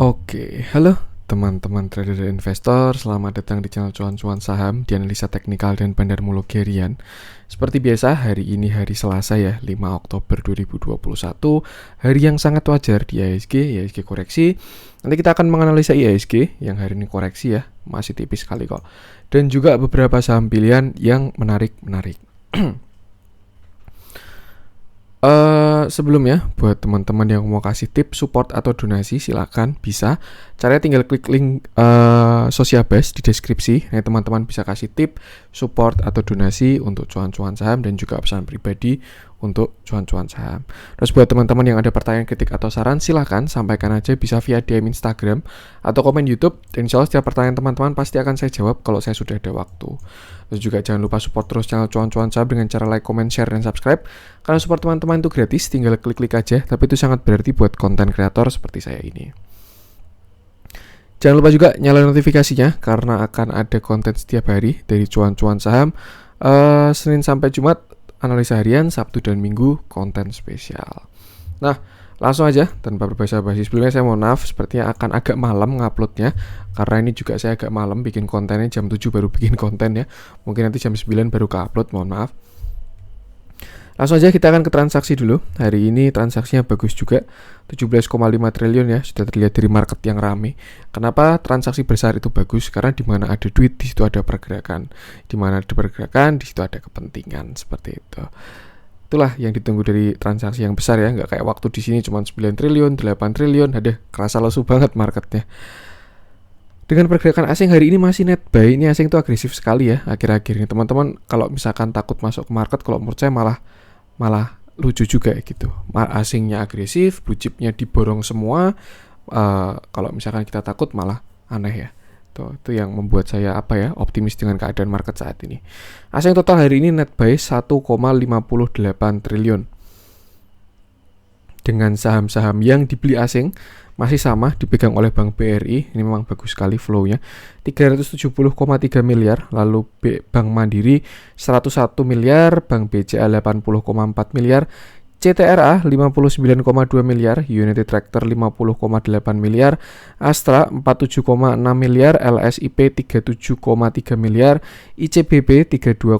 Oke, halo teman-teman trader dan investor, selamat datang di channel Cuan-Cuan Saham di analisa teknikal dan bandarmologi harian. Seperti biasa, hari ini hari Selasa ya, 5 Oktober 2021, hari yang sangat wajar di IHSG koreksi. Nanti kita akan menganalisa IHSG yang hari ini koreksi ya, masih tipis sekali kok. Dan juga beberapa saham pilihan yang menarik-menarik. Sebelumnya, buat teman-teman yang mau kasih tip, support, atau donasi, silakan bisa. Caranya tinggal klik link Sociabase di deskripsi. Nah, teman-teman bisa kasih tip, support, atau donasi untuk cuan-cuan saham dan juga pesan pribadi untuk cuan-cuan saham. Terus buat teman-teman yang ada pertanyaan, kritik, atau saran, silakan sampaikan aja, bisa via DM Instagram atau komen YouTube. Dan insya Allah setiap pertanyaan teman-teman pasti akan saya jawab kalau saya sudah ada waktu. Terus juga jangan lupa support terus channel cuan-cuan saham dengan cara like, comment, share, dan subscribe. Karena support teman-teman itu gratis, tinggal klik-klik aja. Tapi itu sangat berarti buat konten kreator seperti saya ini. Jangan lupa juga nyalain notifikasinya karena akan ada konten setiap hari dari cuan-cuan saham. Senin sampai Jumat analisa harian, Sabtu dan Minggu konten spesial. Nah, langsung aja tanpa berbasa-basi. Sebelumnya saya mohon maaf, sepertinya akan agak malam nguploadnya karena ini juga saya agak malam bikin kontennya, jam 7 baru bikin konten ya. Mungkin nanti jam 9 baru ke-upload, mohon maaf. Langsung aja kita akan ke transaksi dulu. Hari ini transaksinya bagus juga, 17,5 triliun ya, sudah terlihat dari market yang rame. Kenapa transaksi besar itu bagus? Karena di mana ada duit, di situ ada pergerakan. Di mana ada pergerakan, di situ ada kepentingan, seperti itu. Itulah yang ditunggu dari transaksi yang besar ya, nggak kayak waktu di sini cuma 9 triliun, 8 triliun, ada kerasa lesu banget marketnya. Dengan pergerakan asing hari ini masih net buy, ini asing itu agresif sekali ya akhir-akhir ini. Teman-teman kalau misalkan takut masuk ke market, kalau menurut saya malah lucu juga gitu. Asingnya agresif, blue chipnya diborong semua. Kalau misalkan kita takut malah aneh ya. Itu yang membuat saya optimis dengan keadaan market saat ini. Asing total hari ini net buy 1,58 triliun. Dengan saham-saham yang dibeli asing masih sama dipegang oleh Bank BRI. Ini memang bagus sekali flow-nya, 370,3 miliar. Lalu Bank Mandiri 101 miliar, Bank BCA 80,4 miliar, CTRA 59,2 miliar, United Tractor 50,8 miliar, Astra 47,6 miliar, LSIP 37,3 miliar, ICBP 32,4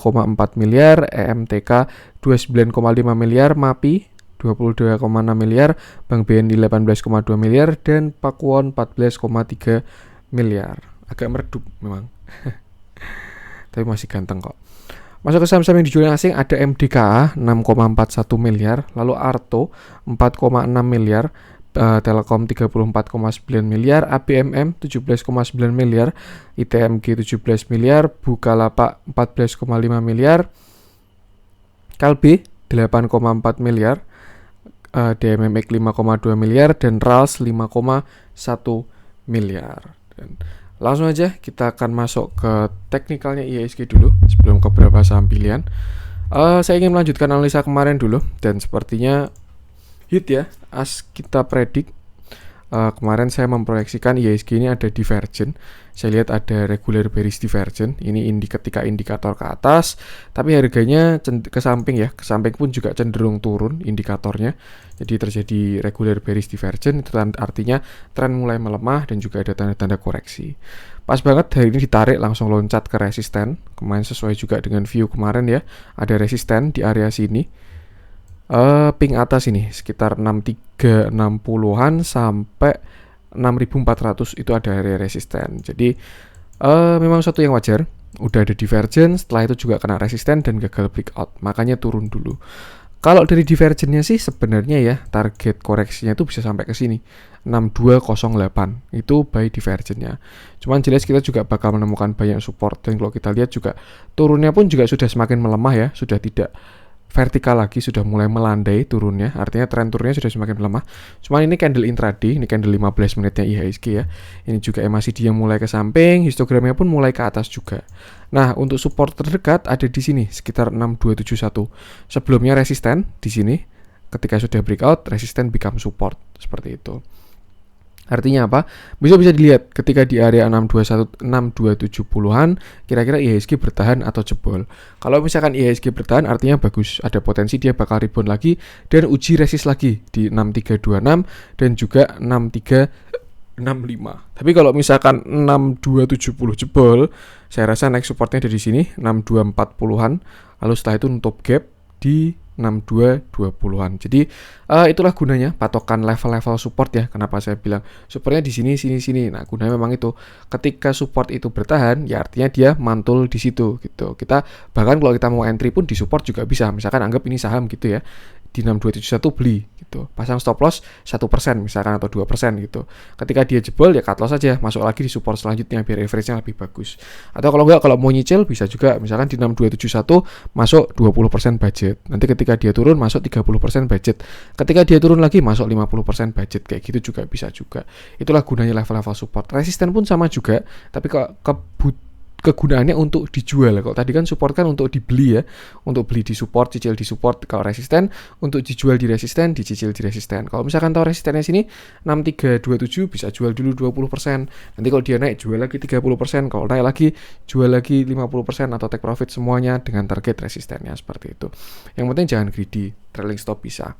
miliar, EMTK 29,5 miliar, MAPI 22,6 miliar, Bank BNI 18,2 miliar, dan Pakuwon 14,3 miliar. Agak meredup memang. Tapi masih ganteng kok. Masuk ke saham-saham yang dijual asing, ada MDKA 6,41 miliar, lalu Arto 4,6 miliar, Telkom 34,9 miliar, ABMM 17,9 miliar, ITMG 17 miliar, Bukalapak 14,5 miliar, Kalbe 8,4 miliar, DMMX 5,2 miliar, dan RALS 5,1 miliar. Dan langsung aja kita akan masuk ke teknikalnya IHSG dulu sebelum ke beberapa saham pilihan. Saya ingin melanjutkan analisa kemarin dulu, dan sepertinya hit ya, as kita predik. Kemarin saya memproyeksikan IHSG ini ada divergen. Saya lihat ada regular bearish divergen. Ini ketika indikator ke atas, tapi harganya ke samping ya. Ke samping pun juga cenderung turun indikatornya. Jadi terjadi regular bearish divergen. Itu artinya tren mulai melemah dan juga ada tanda-tanda koreksi. Pas banget hari ini ditarik langsung loncat ke resisten. Kemarin sesuai juga dengan view kemarin ya. Ada resisten di area sini. Ping atas ini sekitar 6360-an sampai 6400 itu ada area resisten. Jadi memang suatu yang wajar. Udah ada divergence, setelah itu juga kena resisten dan gagal breakout, makanya turun dulu. Kalau dari divergennya sih sebenarnya ya target koreksinya itu bisa sampai ke sini 6208, itu buy divergennya. Cuman jelas kita juga bakal menemukan banyak support, dan kalau kita lihat juga turunnya pun juga sudah semakin melemah ya, sudah tidak vertikal lagi, sudah mulai melandai turunnya, artinya tren turunnya sudah semakin melemah. Cuman ini candle intraday, ini candle 15 menitnya IHSG ya. Ini juga MACD yang mulai ke samping, histogramnya pun mulai ke atas juga. Nah, untuk support terdekat ada di sini sekitar 6271. Sebelumnya resisten di sini, ketika sudah breakout, resisten become support seperti itu. Artinya apa? Bisa dilihat ketika di area 627-an, kira-kira IHSG bertahan atau jebol. Kalau misalkan IHSG bertahan artinya bagus, ada potensi dia bakal rebound lagi dan uji resist lagi di 6326 dan juga 63 65. Tapi kalau misalkan 6270 jebol, saya rasa naik supportnya dari sini 6240-an, lalu setelah itu nutup gap di 6220-an. Jadi itulah gunanya patokan level-level support ya. Kenapa saya bilang supportnya di sini sini. Nah, gunanya memang itu. Ketika support itu bertahan, ya artinya dia mantul di situ gitu. Kita bahkan kalau kita mau entry pun di support juga bisa. Misalkan anggap ini saham gitu ya. Di 6271 beli gitu. Pasang stop loss 1% misalkan atau 2% gitu. Ketika dia jebol ya cut loss aja, masuk lagi di support selanjutnya biar average-nya lebih bagus. Atau kalau enggak, kalau mau nyicil bisa juga misalkan di 6271 masuk 20% budget. Nanti ketika dia turun masuk 30% budget. Ketika dia turun lagi masuk 50% budget, kayak gitu juga bisa juga. Itulah gunanya level-level support. Resisten pun sama juga, tapi kegunaannya untuk dijual. Kalau tadi kan support kan untuk dibeli ya, untuk beli di support, cicil di support. Kalau resisten untuk dijual di resisten, dicicil di resisten. Kalau misalkan tahu resistennya sini 6327 bisa jual dulu 20%. Nanti kalau dia naik jual lagi 30%, kalau naik lagi jual lagi 50% atau take profit semuanya dengan target resistennya seperti itu. Yang penting jangan greedy, trailing stop bisa.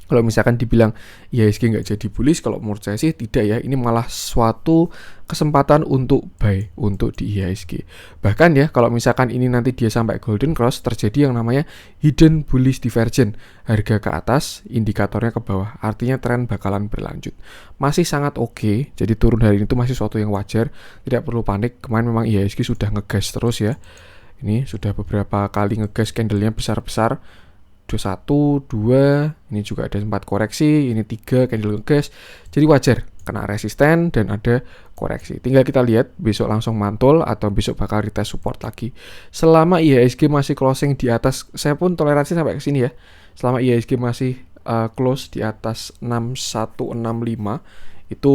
Kalau misalkan dibilang IHSG nggak jadi bullish, kalau menurut saya sih tidak ya. Ini malah suatu kesempatan untuk buy untuk di IHSG. Bahkan ya, kalau misalkan ini nanti dia sampai golden cross, terjadi yang namanya hidden bullish divergence. Harga ke atas, indikatornya ke bawah. Artinya tren bakalan berlanjut. Masih sangat oke. Jadi turun hari ini itu masih suatu yang wajar. Tidak perlu panik. Kemarin memang IHSG sudah ngegas terus ya. Ini sudah beberapa kali ngegas, candlenya besar-besar. 1, 2, ini juga ada sempat koreksi, ini 3 candle ngegas. Jadi wajar kena resisten dan ada koreksi. Tinggal kita lihat besok langsung mantul atau besok bakal retest support lagi. Selama IHSG masih closing di atas, saya pun toleransi sampai ke sini ya. Selama IHSG masih close di atas 6165 itu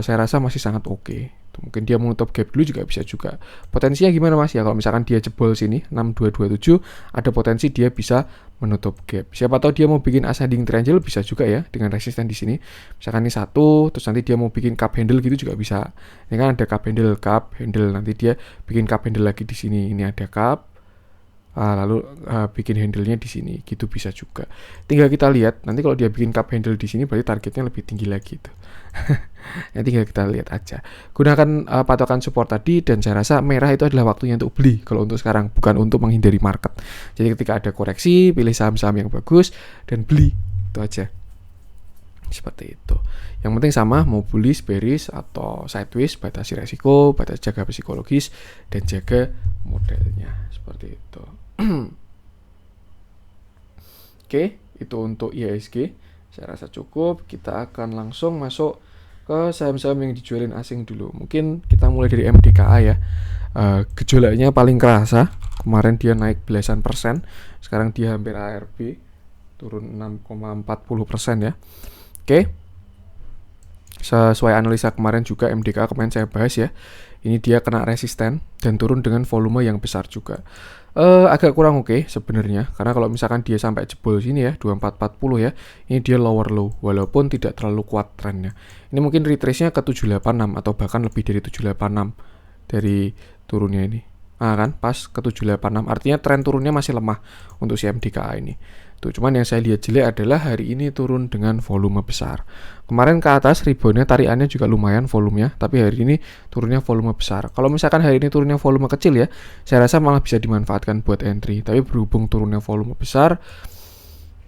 saya rasa masih sangat oke. Mungkin dia menutup gap dulu juga bisa juga. Potensinya gimana Mas? Ya kalau misalkan dia jebol sini 6227, ada potensi dia bisa menutup gap. Siapa tahu dia mau bikin ascending triangle bisa juga ya dengan resisten di sini. Misalkan ini 1, terus nanti dia mau bikin cup handle gitu juga bisa. Ini kan ada cup handle, nanti dia bikin cup handle lagi di sini. Ini ada cup, lalu bikin handle-nya di sini, gitu bisa juga. Tinggal kita lihat nanti kalau dia bikin cup handle di sini berarti targetnya lebih tinggi lagi itu. Ya, tinggal kita lihat aja. Gunakan patokan support tadi dan saya rasa merah itu adalah waktunya untuk beli kalau untuk sekarang, bukan untuk menghindari market. Jadi ketika ada koreksi, pilih saham-saham yang bagus dan beli, itu aja. Seperti itu. Yang penting sama, mau bullish, bearish atau sideways, batasi resiko, jaga psikologis dan jaga modelnya. Seperti itu. Oke, itu untuk IHSG. Saya rasa cukup. Kita akan langsung masuk ke saham-saham yang dijualin asing dulu. Mungkin kita mulai dari MDKA ya. Gejolaknya paling kerasa. Kemarin dia naik belasan persen. Sekarang dia hampir ARB. Turun 6,40% ya. Oke. Sesuai analisa kemarin juga MDKA kemarin saya bahas ya. Ini dia kena resisten dan turun dengan volume yang besar juga. Agak kurang oke sebenarnya, karena kalau misalkan dia sampai jebol sini ya 2440 ya, ini dia lower low walaupun tidak terlalu kuat trennya. Ini mungkin retrace-nya ke 786 atau bahkan lebih dari 786 dari turunnya ini. Kan pas ke 786, artinya tren turunnya masih lemah untuk si MDKA ini. Tuh, cuman yang saya lihat jelek adalah hari ini turun dengan volume besar. Kemarin ke atas reboundnya tarikannya juga lumayan volumenya, tapi hari ini turunnya volume besar. Kalau misalkan hari ini turunnya volume kecil ya, saya rasa malah bisa dimanfaatkan buat entry. Tapi berhubung turunnya volume besar,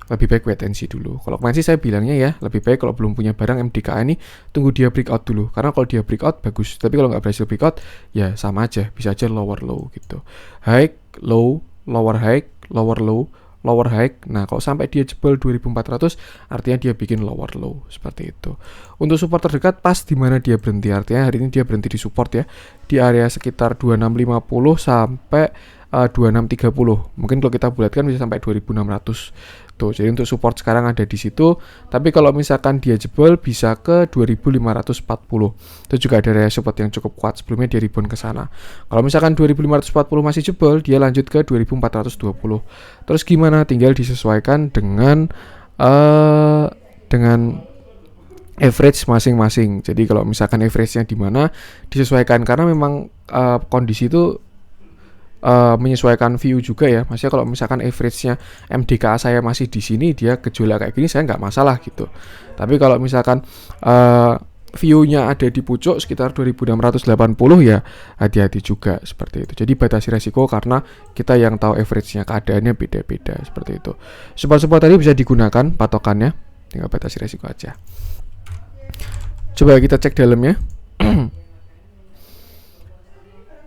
lebih baik wait and see dulu. Kalau kemarin sih saya bilangnya ya, lebih baik kalau belum punya barang MDKA ini, tunggu dia breakout dulu. Karena kalau dia breakout bagus, tapi kalau nggak berhasil breakout, ya sama aja, bisa aja lower low gitu. High, low, lower high, lower low, lower high. Nah, kalau sampai dia jebol 2400, artinya dia bikin lower low seperti itu. Untuk support terdekat pas di mana dia berhenti. Artinya hari ini dia berhenti di support ya, di area sekitar 2650 sampai 2630. Mungkin kalau kita bulatkan bisa sampai 2600. Tuh, jadi untuk support sekarang ada di situ. Tapi kalau misalkan dia jebol bisa ke 2540. Itu juga ada area support yang cukup kuat. Sebelumnya dia rebound ke sana. Kalau misalkan 2540 masih jebol, dia lanjut ke 2420. Terus gimana? Tinggal disesuaikan dengan average masing-masing. Jadi kalau misalkan average-nya di mana disesuaikan, karena memang kondisi itu menyesuaikan view juga ya. Maksudnya kalau misalkan average-nya MDKA saya masih di sini, dia gejolak kayak gini saya nggak masalah gitu. Tapi kalau misalkan view-nya ada di pucuk sekitar 2680 ya hati-hati juga seperti itu. Jadi batasi resiko karena kita yang tahu average-nya, keadaannya beda-beda seperti itu. Support-support tadi bisa digunakan patokannya, tinggal batasi resiko aja. Coba kita cek dalamnya.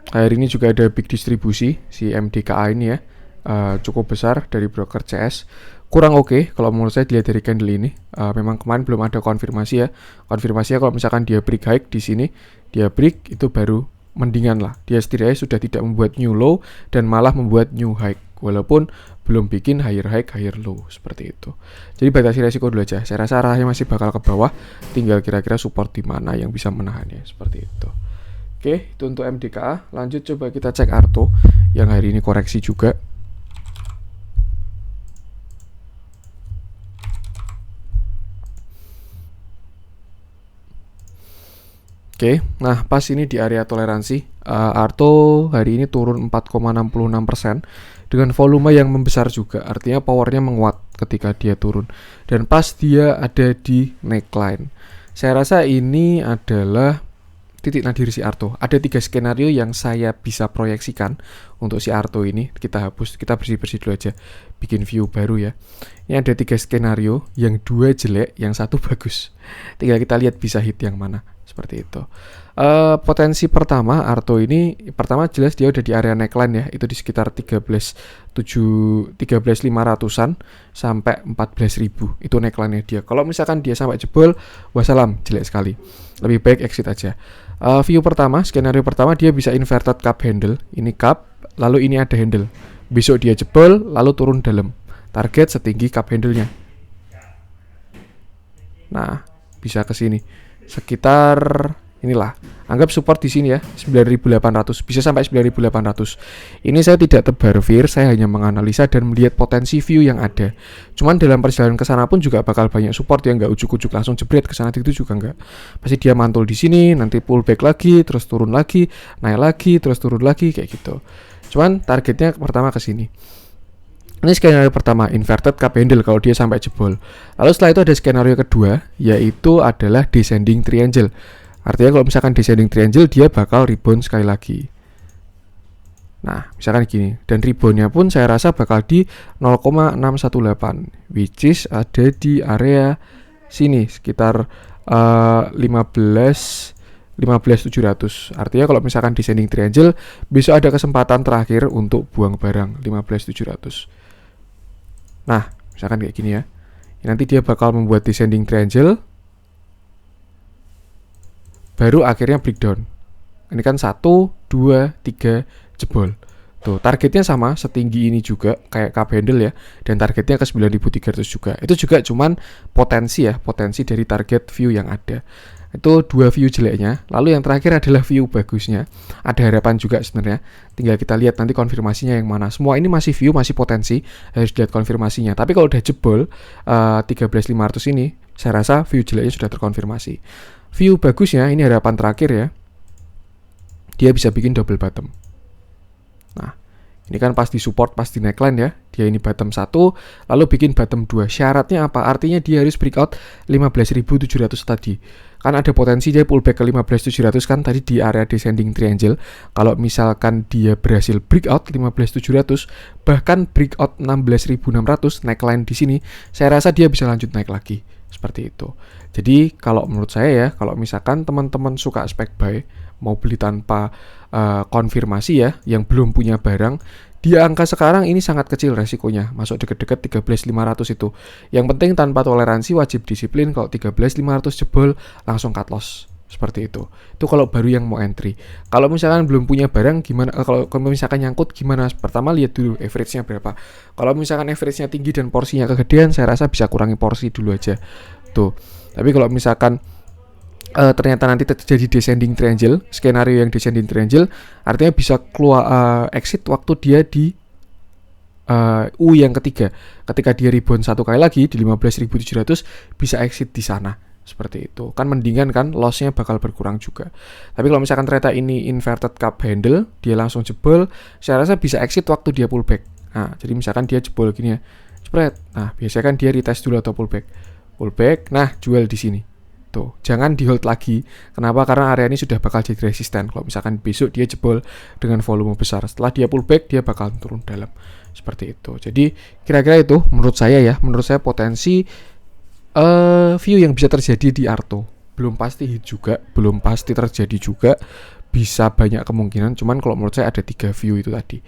Hari ini juga ada big distribusi si MDKA ini ya, cukup besar dari broker CS. Kurang oke kalau menurut saya dilihat dari candle ini. Memang kemarin belum ada konfirmasi ya. Konfirmasinya kalau misalkan dia break high di sini, dia break itu baru mendingan lah. Dia setidaknya sudah tidak membuat new low dan malah membuat new high, walaupun belum bikin higher high, higher low seperti itu. Jadi batasi resiko dulu aja. Saya rasa arahnya masih bakal ke bawah, tinggal kira-kira support di mana yang bisa menahannya seperti itu. Oke, itu untuk MDKA. Lanjut coba kita cek Arto yang hari ini koreksi juga. Oke, nah pas ini di area toleransi, Arto hari ini turun 4,66% dengan volume yang membesar juga, artinya powernya menguat ketika dia turun. Dan pas dia ada di neckline, saya rasa ini adalah titik nadir si Arto. Ada 3 skenario yang saya bisa proyeksikan untuk si Arto ini. Kita hapus, kita bersih-bersih dulu aja, bikin view baru ya. Ini ada 3 skenario, yang 2 jelek, yang 1 bagus. Tinggal kita lihat bisa hit yang mana. Seperti itu. Potensi pertama Arto ini, pertama jelas dia udah di area neckline ya, itu di sekitar 13.500-an sampai 14.000 itu neckline-nya dia. Kalau misalkan dia sampai jebol, wassalam, jelek sekali. Lebih baik exit aja. View pertama, skenario pertama dia bisa inverted cup handle. Ini cup, lalu ini ada handle. Besok dia jebol, lalu turun dalam. Target setinggi cup handle-nya. Nah, bisa ke sini. Sekitar inilah, anggap support di sini ya, 9.800, bisa sampai 9.800. Ini saya tidak tebar fear, saya hanya menganalisa dan melihat potensi view yang ada. Cuman dalam perjalanan ke sana pun juga bakal banyak support yang nggak ujuk-ujuk langsung jebret ke sana, itu juga nggak. Pasti dia mantul di sini, nanti pullback lagi, terus turun lagi, naik lagi, terus turun lagi kayak gitu. Cuman targetnya pertama ke sini. Ini skenario pertama, inverted cup handle kalau dia sampai jebol. Lalu setelah itu ada skenario kedua, yaitu adalah descending triangle. Artinya kalau misalkan descending triangle, dia bakal rebound sekali lagi. Nah, misalkan gini. Dan reboundnya pun saya rasa bakal di 0,618, which is ada di area sini, sekitar 15.700. Artinya kalau misalkan descending triangle, besok ada kesempatan terakhir untuk buang barang 15.700. Nah, misalkan kayak gini ya. Nanti dia bakal membuat descending triangle, baru akhirnya breakdown. Ini kan 1, 2, 3 jebol. Tuh, targetnya sama, setinggi ini juga kayak cup handle ya, dan targetnya ke 9.300 juga. Itu juga cuman potensi ya, potensi dari target view yang ada. Itu 2 view jeleknya. Lalu yang terakhir adalah view bagusnya. Ada harapan juga sebenarnya. Tinggal kita lihat nanti konfirmasinya yang mana. Semua ini masih view, masih potensi, harus lihat konfirmasinya. Tapi kalau udah jebol 13.500 ini, saya rasa view jeleknya sudah terkonfirmasi. View bagusnya ini harapan terakhir ya. Dia bisa bikin double bottom. Nah, ini kan pas di support, pas di neckline ya. Dia ini bottom 1, lalu bikin bottom 2. Syaratnya apa? Artinya dia harus breakout 15.700 tadi. Kan ada potensi dia pullback ke 15.700 kan tadi di area descending triangle. Kalau misalkan dia berhasil breakout 15.700, bahkan breakout 16.600 neckline di sini, saya rasa dia bisa lanjut naik lagi. Seperti itu. Jadi kalau menurut saya ya, kalau misalkan teman-teman suka spec buy, mau beli tanpa konfirmasi ya, yang belum punya barang, di angka sekarang ini sangat kecil resikonya, masuk deket-deket 13.500 itu. Yang penting tanpa toleransi, wajib disiplin. Kalau 13.500 jebol, langsung cut loss. Seperti itu. Itu kalau baru yang mau entry. Kalau misalkan belum punya barang, gimana? Kalau misalkan nyangkut, gimana? Pertama lihat dulu average-nya berapa. Kalau misalkan average-nya tinggi dan porsinya kegedean, saya rasa bisa kurangi porsi dulu aja. Tuh. Tapi kalau misalkan ternyata nanti terjadi descending triangle, skenario yang descending triangle, artinya bisa keluar exit waktu dia di U yang ketiga. Ketika dia rebound satu kali lagi di 15.700, bisa exit di sana. Seperti itu. Kan mendingan kan, loss-nya bakal berkurang juga. Tapi kalau misalkan ternyata ini inverted cup handle, dia langsung jebol, saya rasa bisa exit waktu dia pullback. Nah, jadi misalkan dia jebol gini ya, spread. Nah, biasanya kan dia retest dulu atau pullback. Nah, jual di sini. Tuh, jangan di hold lagi. Kenapa? Karena area ini sudah bakal jadi resisten. Kalau misalkan besok dia jebol dengan volume besar, setelah dia pullback dia bakal turun dalam. Seperti itu. Jadi kira-kira itu menurut saya potensi view yang bisa terjadi di Arto. Belum pasti hit juga, belum pasti terjadi juga. Bisa banyak kemungkinan, cuman kalau menurut saya ada 3 view itu tadi.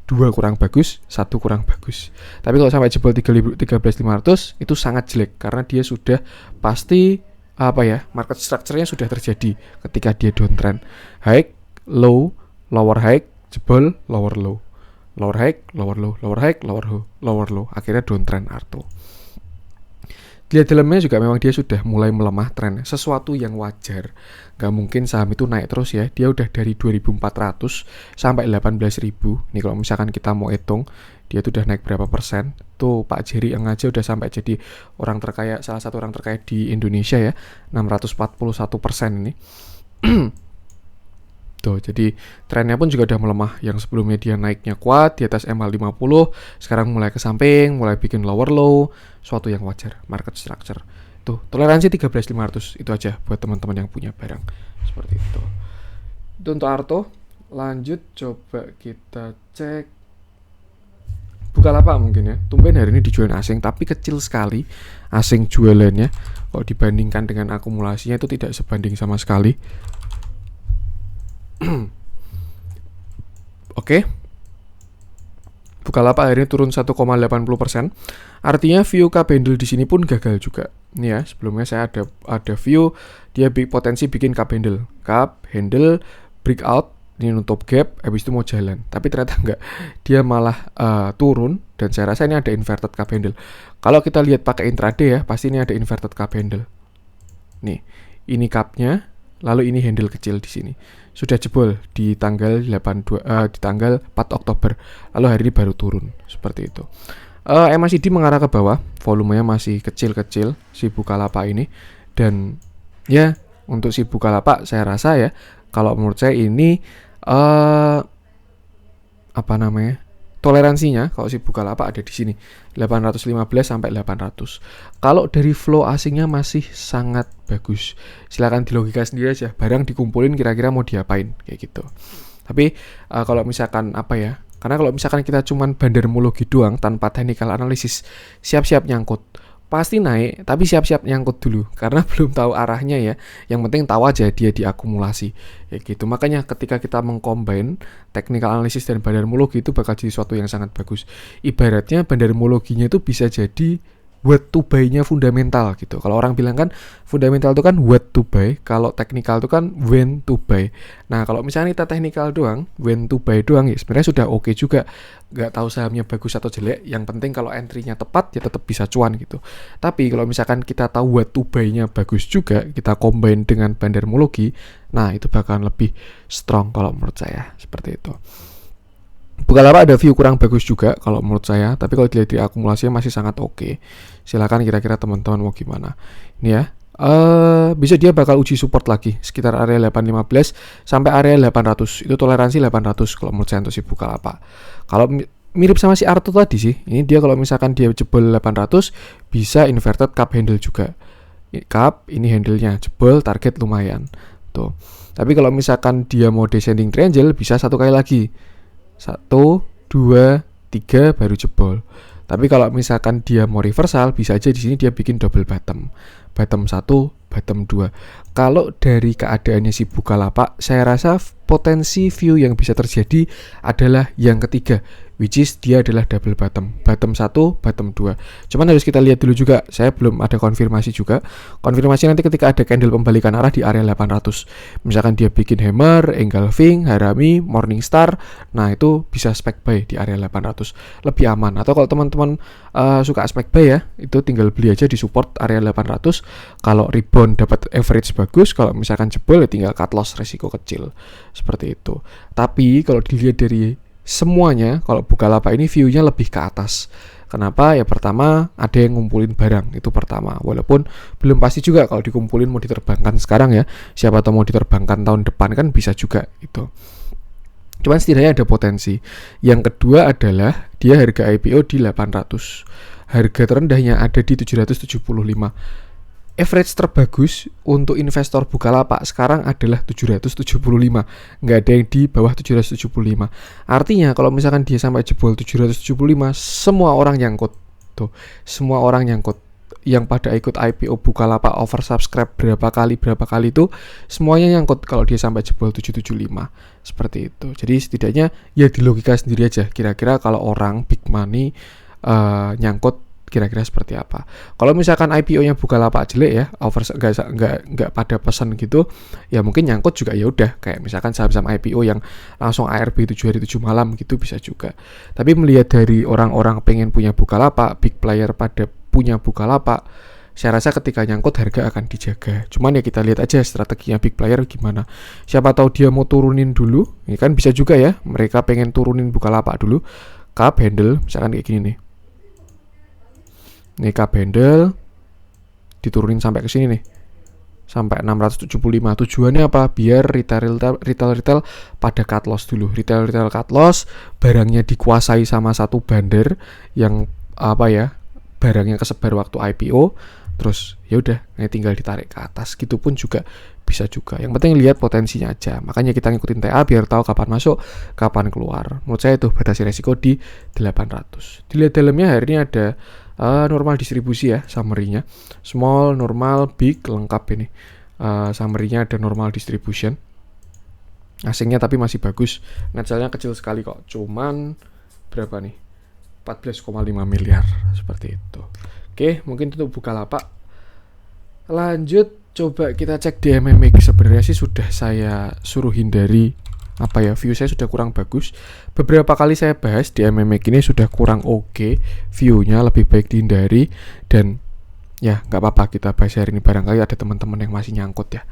2 kurang bagus, 1 kurang bagus. Tapi kalau sampai jebol 13.500 itu sangat jelek karena dia sudah pasti market structure-nya sudah terjadi ketika dia downtrend. High, low, lower high, jebol, lower low. Lower high, lower low, lower high, lower low. Akhirnya downtrend Arto. Dilihat dalamnya juga memang dia sudah mulai melemah tren, sesuatu yang wajar. Gak mungkin saham itu naik terus ya. Dia udah dari 2.400 sampai 18.000. Nih kalau misalkan kita mau hitung, dia tuh udah naik berapa persen. Tuh Pak Jerry yang aja udah sampai jadi orang terkaya, salah satu orang terkaya di Indonesia ya, 641% ini. Tuh, jadi trennya pun juga udah melemah. Yang sebelumnya dia naiknya kuat di atas MA50, sekarang mulai ke samping, mulai bikin lower low, suatu yang wajar, market structure. Tuh, toleransi 13.500 itu aja buat teman-teman yang punya barang. Seperti itu. Itu untuk Arto. Lanjut coba kita cek Bukalapak mungkin ya. Tumben hari ini dijualin asing, tapi kecil sekali asing jualannya. Kalau dibandingkan dengan akumulasinya itu tidak sebanding sama sekali. Oke. Bukalapak akhirnya turun 1,80%. Artinya view cup handle di sini pun gagal juga. Nih ya, sebelumnya saya ada view dia potensi bikin cup handle breakout, ini nutup gap, habis itu mau jalan. Tapi ternyata enggak. Dia malah turun dan saya rasa ini ada inverted cup handle. Kalau kita lihat pakai intraday ya, pasti ini ada inverted cup handle. Nih, ini cupnya, lalu ini handle kecil di sini. Sudah jebol di tanggal 4 Oktober. Lalu hari ini baru turun seperti itu. MACD mengarah ke bawah, volumenya masih kecil-kecil si Bukalapak ini. Dan ya untuk si Bukalapak saya rasa ya, kalau menurut saya ini toleransinya kalau si Bukalapak ada di sini 815 sampai 800. Kalau dari flow asingnya masih sangat bagus. Silakan di logika sendiri aja. Barang dikumpulin kira-kira mau diapain kayak gitu. Tapi kalau misalkan karena kalau misalkan kita cuman bandarmologi doang tanpa technical analysis, siap-siap nyangkut. Pasti naik, tapi siap-siap nyangkut dulu karena belum tahu arahnya ya. Yang penting tahu aja dia diakumulasi. Ya gitu. Makanya ketika kita mengcombine technical analysis dan bandarmologi itu bakal jadi sesuatu yang sangat bagus. Ibaratnya bandarmologinya itu bisa jadi what to buy-nya fundamental gitu. Kalau orang bilang kan fundamental itu kan what to buy, kalau technical itu kan when to buy. Nah, kalau misalnya kita technical doang, when to buy doang ya sebenarnya sudah oke juga. Nggak tahu sahamnya bagus atau jelek, yang penting kalau entry-nya tepat ya tetap bisa cuan gitu. Tapi kalau misalkan kita tahu what to buy-nya bagus juga, kita combine dengan bandarmologi, nah itu bakalan lebih strong kalau menurut saya, seperti itu. Bukalapak ada view kurang bagus juga kalau menurut saya, tapi kalau dilihat di akumulasinya masih sangat oke. Silakan kira-kira teman-teman mau gimana. Ini ya. Bisa dia bakal uji support lagi sekitar area 815 sampai area 800. Itu toleransi 800 kalau menurut saya untuk si Bukalapak. Kalau mirip sama si Arto tadi sih. Ini dia kalau misalkan dia jebol 800 bisa inverted cup handle juga. Cup ini handle-nya jebol target lumayan. Tuh. Tapi kalau misalkan dia mau descending triangle bisa satu kali lagi. 1, 2, 3 baru jebol. Tapi kalau misalkan dia mau reversal, bisa aja di sini dia bikin double bottom. Bottom 1, bottom 2. Kalau dari keadaannya si Bukalapak, saya rasa potensi view yang bisa terjadi adalah yang ketiga, which is dia adalah double bottom. Bottom 1, bottom 2. Cuman harus kita lihat dulu juga, saya belum ada konfirmasi juga. Konfirmasi nanti ketika ada candle pembalikan arah di area 800. Misalkan dia bikin hammer, engulfing, harami, morning star, nah itu bisa spec buy di area 800. Lebih aman. Atau kalau teman-teman suka spec buy ya, itu tinggal beli aja di support area 800. Kalau rebound dapat average bagus, kalau misalkan jebol ya tinggal cut loss resiko kecil. Seperti itu. Tapi kalau dilihat dari semuanya, kalau Bukalapak ini view-nya lebih ke atas. Kenapa? Ya pertama ada yang ngumpulin barang, itu pertama. Walaupun belum pasti juga kalau dikumpulin mau diterbangkan sekarang ya. Siapa tahu mau diterbangkan tahun depan kan bisa juga itu. Cuman setidaknya ada potensi. Yang kedua adalah dia harga IPO di 800. Harga terendahnya ada di 775. average terbagus untuk investor Bukalapak sekarang adalah 775. Nggak ada yang di bawah 775. Artinya kalau misalkan dia sampai jebol 775, semua orang nyangkut. Tuh, semua orang nyangkut. Yang pada ikut IPO Bukalapak oversubscribe berapa kali itu semuanya nyangkut kalau dia sampai jebol 775. Seperti itu. Jadi setidaknya ya di logika sendiri aja. Kira-kira kalau orang big money nyangkut kira-kira seperti apa. Kalau misalkan IPO-nya Bukalapak jelek ya, nggak pada pesan gitu, ya mungkin nyangkut juga ya udah. Kayak misalkan saham-saham IPO yang langsung ARB 7 hari 7 malam gitu bisa juga. Tapi melihat dari orang-orang pengen punya Bukalapak, big player pada punya Bukalapak, saya rasa ketika nyangkut harga akan dijaga. Cuman ya kita lihat aja strateginya big player gimana. Siapa tahu dia mau turunin dulu, ini kan bisa juga ya. Mereka pengen turunin Bukalapak dulu, cup handle misalkan kayak gini nih. Nih cup handle diturunin sampai ke sini nih. Sampai 675. Tujuannya apa? Biar retail pada cut loss dulu. Retail cut loss, barangnya dikuasai sama satu bandar yang apa ya? Barangnya kesebar waktu IPO, terus ya udah, ini tinggal ditarik ke atas. Gitu pun juga bisa juga. Yang penting lihat potensinya aja. Makanya kita ngikutin TA biar tahu kapan masuk, kapan keluar. Menurut saya itu batasi resiko di 800. Dilihat dalamnya hari ini ada normal distribusi ya, summary-nya. Small, normal, big, lengkap ini. Summary-nya ada normal distribution. Asingnya tapi masih bagus. Net sale-nya kecil sekali kok. Cuman berapa nih? 14,5 miliar seperti itu. Oke, mungkin untuk Bukalapak. Lanjut, coba kita cek di MMX. Sebenarnya sih sudah saya suruh hindari view saya sudah kurang bagus. Beberapa kali saya bahas di MMX ini sudah kurang oke, view-nya lebih baik dihindari. Dan ya nggak apa-apa kita bahas hari ini, barangkali ada teman-teman yang masih nyangkut ya.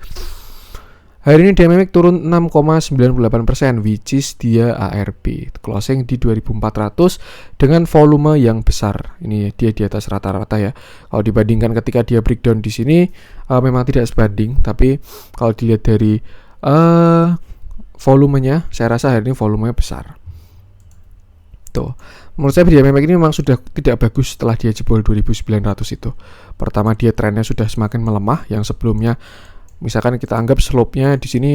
Hari ini DMMX turun 6,98%, which is dia ARB. Closing di 2400 dengan volume yang besar. Ini dia di atas rata-rata ya. Kalau dibandingkan ketika dia breakdown di sini, memang tidak sebanding. Tapi kalau dilihat dari volumenya, saya rasa hari ini volumenya besar. Tuh. Menurut saya DMMX ini memang sudah tidak bagus setelah dia jebol 2900 itu. Pertama, dia trennya sudah semakin melemah, yang sebelumnya misalkan kita anggap slope-nya di sini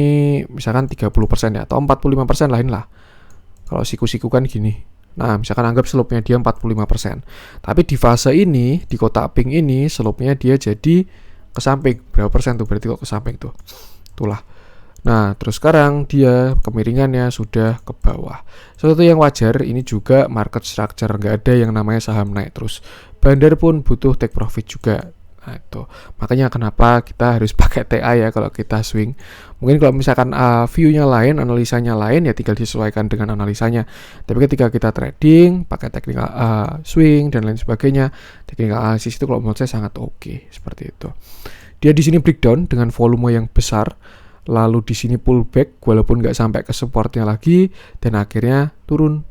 misalkan 30% ya, atau 45% lain lah. Kalau siku-siku kan gini. Nah, misalkan anggap slope-nya dia 45%. Tapi di fase ini, di kotak pink ini, slope-nya dia jadi ke samping. Berapa persen tuh? Berarti kok ke samping tuh. Itulah. Nah, terus sekarang dia kemiringannya sudah ke bawah. Sesuatu yang wajar, ini juga market structure. Nggak ada yang namanya saham naik terus. Bandar pun butuh take profit juga. Nah, itu makanya kenapa kita harus pakai TA ya kalau kita swing. Mungkin kalau misalkan view-nya lain, analisanya lain, ya tinggal disesuaikan dengan analisanya. Tapi ketika kita trading pakai technical swing dan lain sebagainya, technical analysis itu kalau menurut saya sangat oke, seperti itu. Dia di sini breakdown dengan volume yang besar, lalu di sini pullback walaupun nggak sampai ke supportnya lagi, dan akhirnya turun.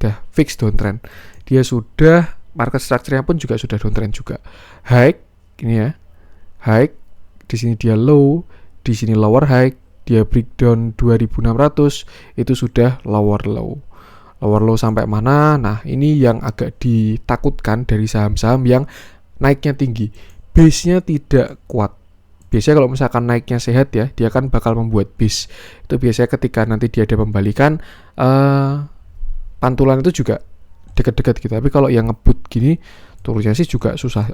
Dah fix downtrend. Dia sudah market structure-nya pun juga sudah downtrend juga. High ini ya, high, di sini dia low, di sini lower high, dia breakdown 2600, itu sudah lower low. Lower low sampai mana? Nah, ini yang agak ditakutkan dari saham-saham yang naiknya tinggi. Base-nya tidak kuat. Biasanya kalau misalkan naiknya sehat ya, dia kan bakal membuat base. Itu biasanya ketika nanti dia ada pembalikan, pantulan itu juga dekat-dekat gitu. Tapi kalau yang ngebut gini, turunnya sih juga susah,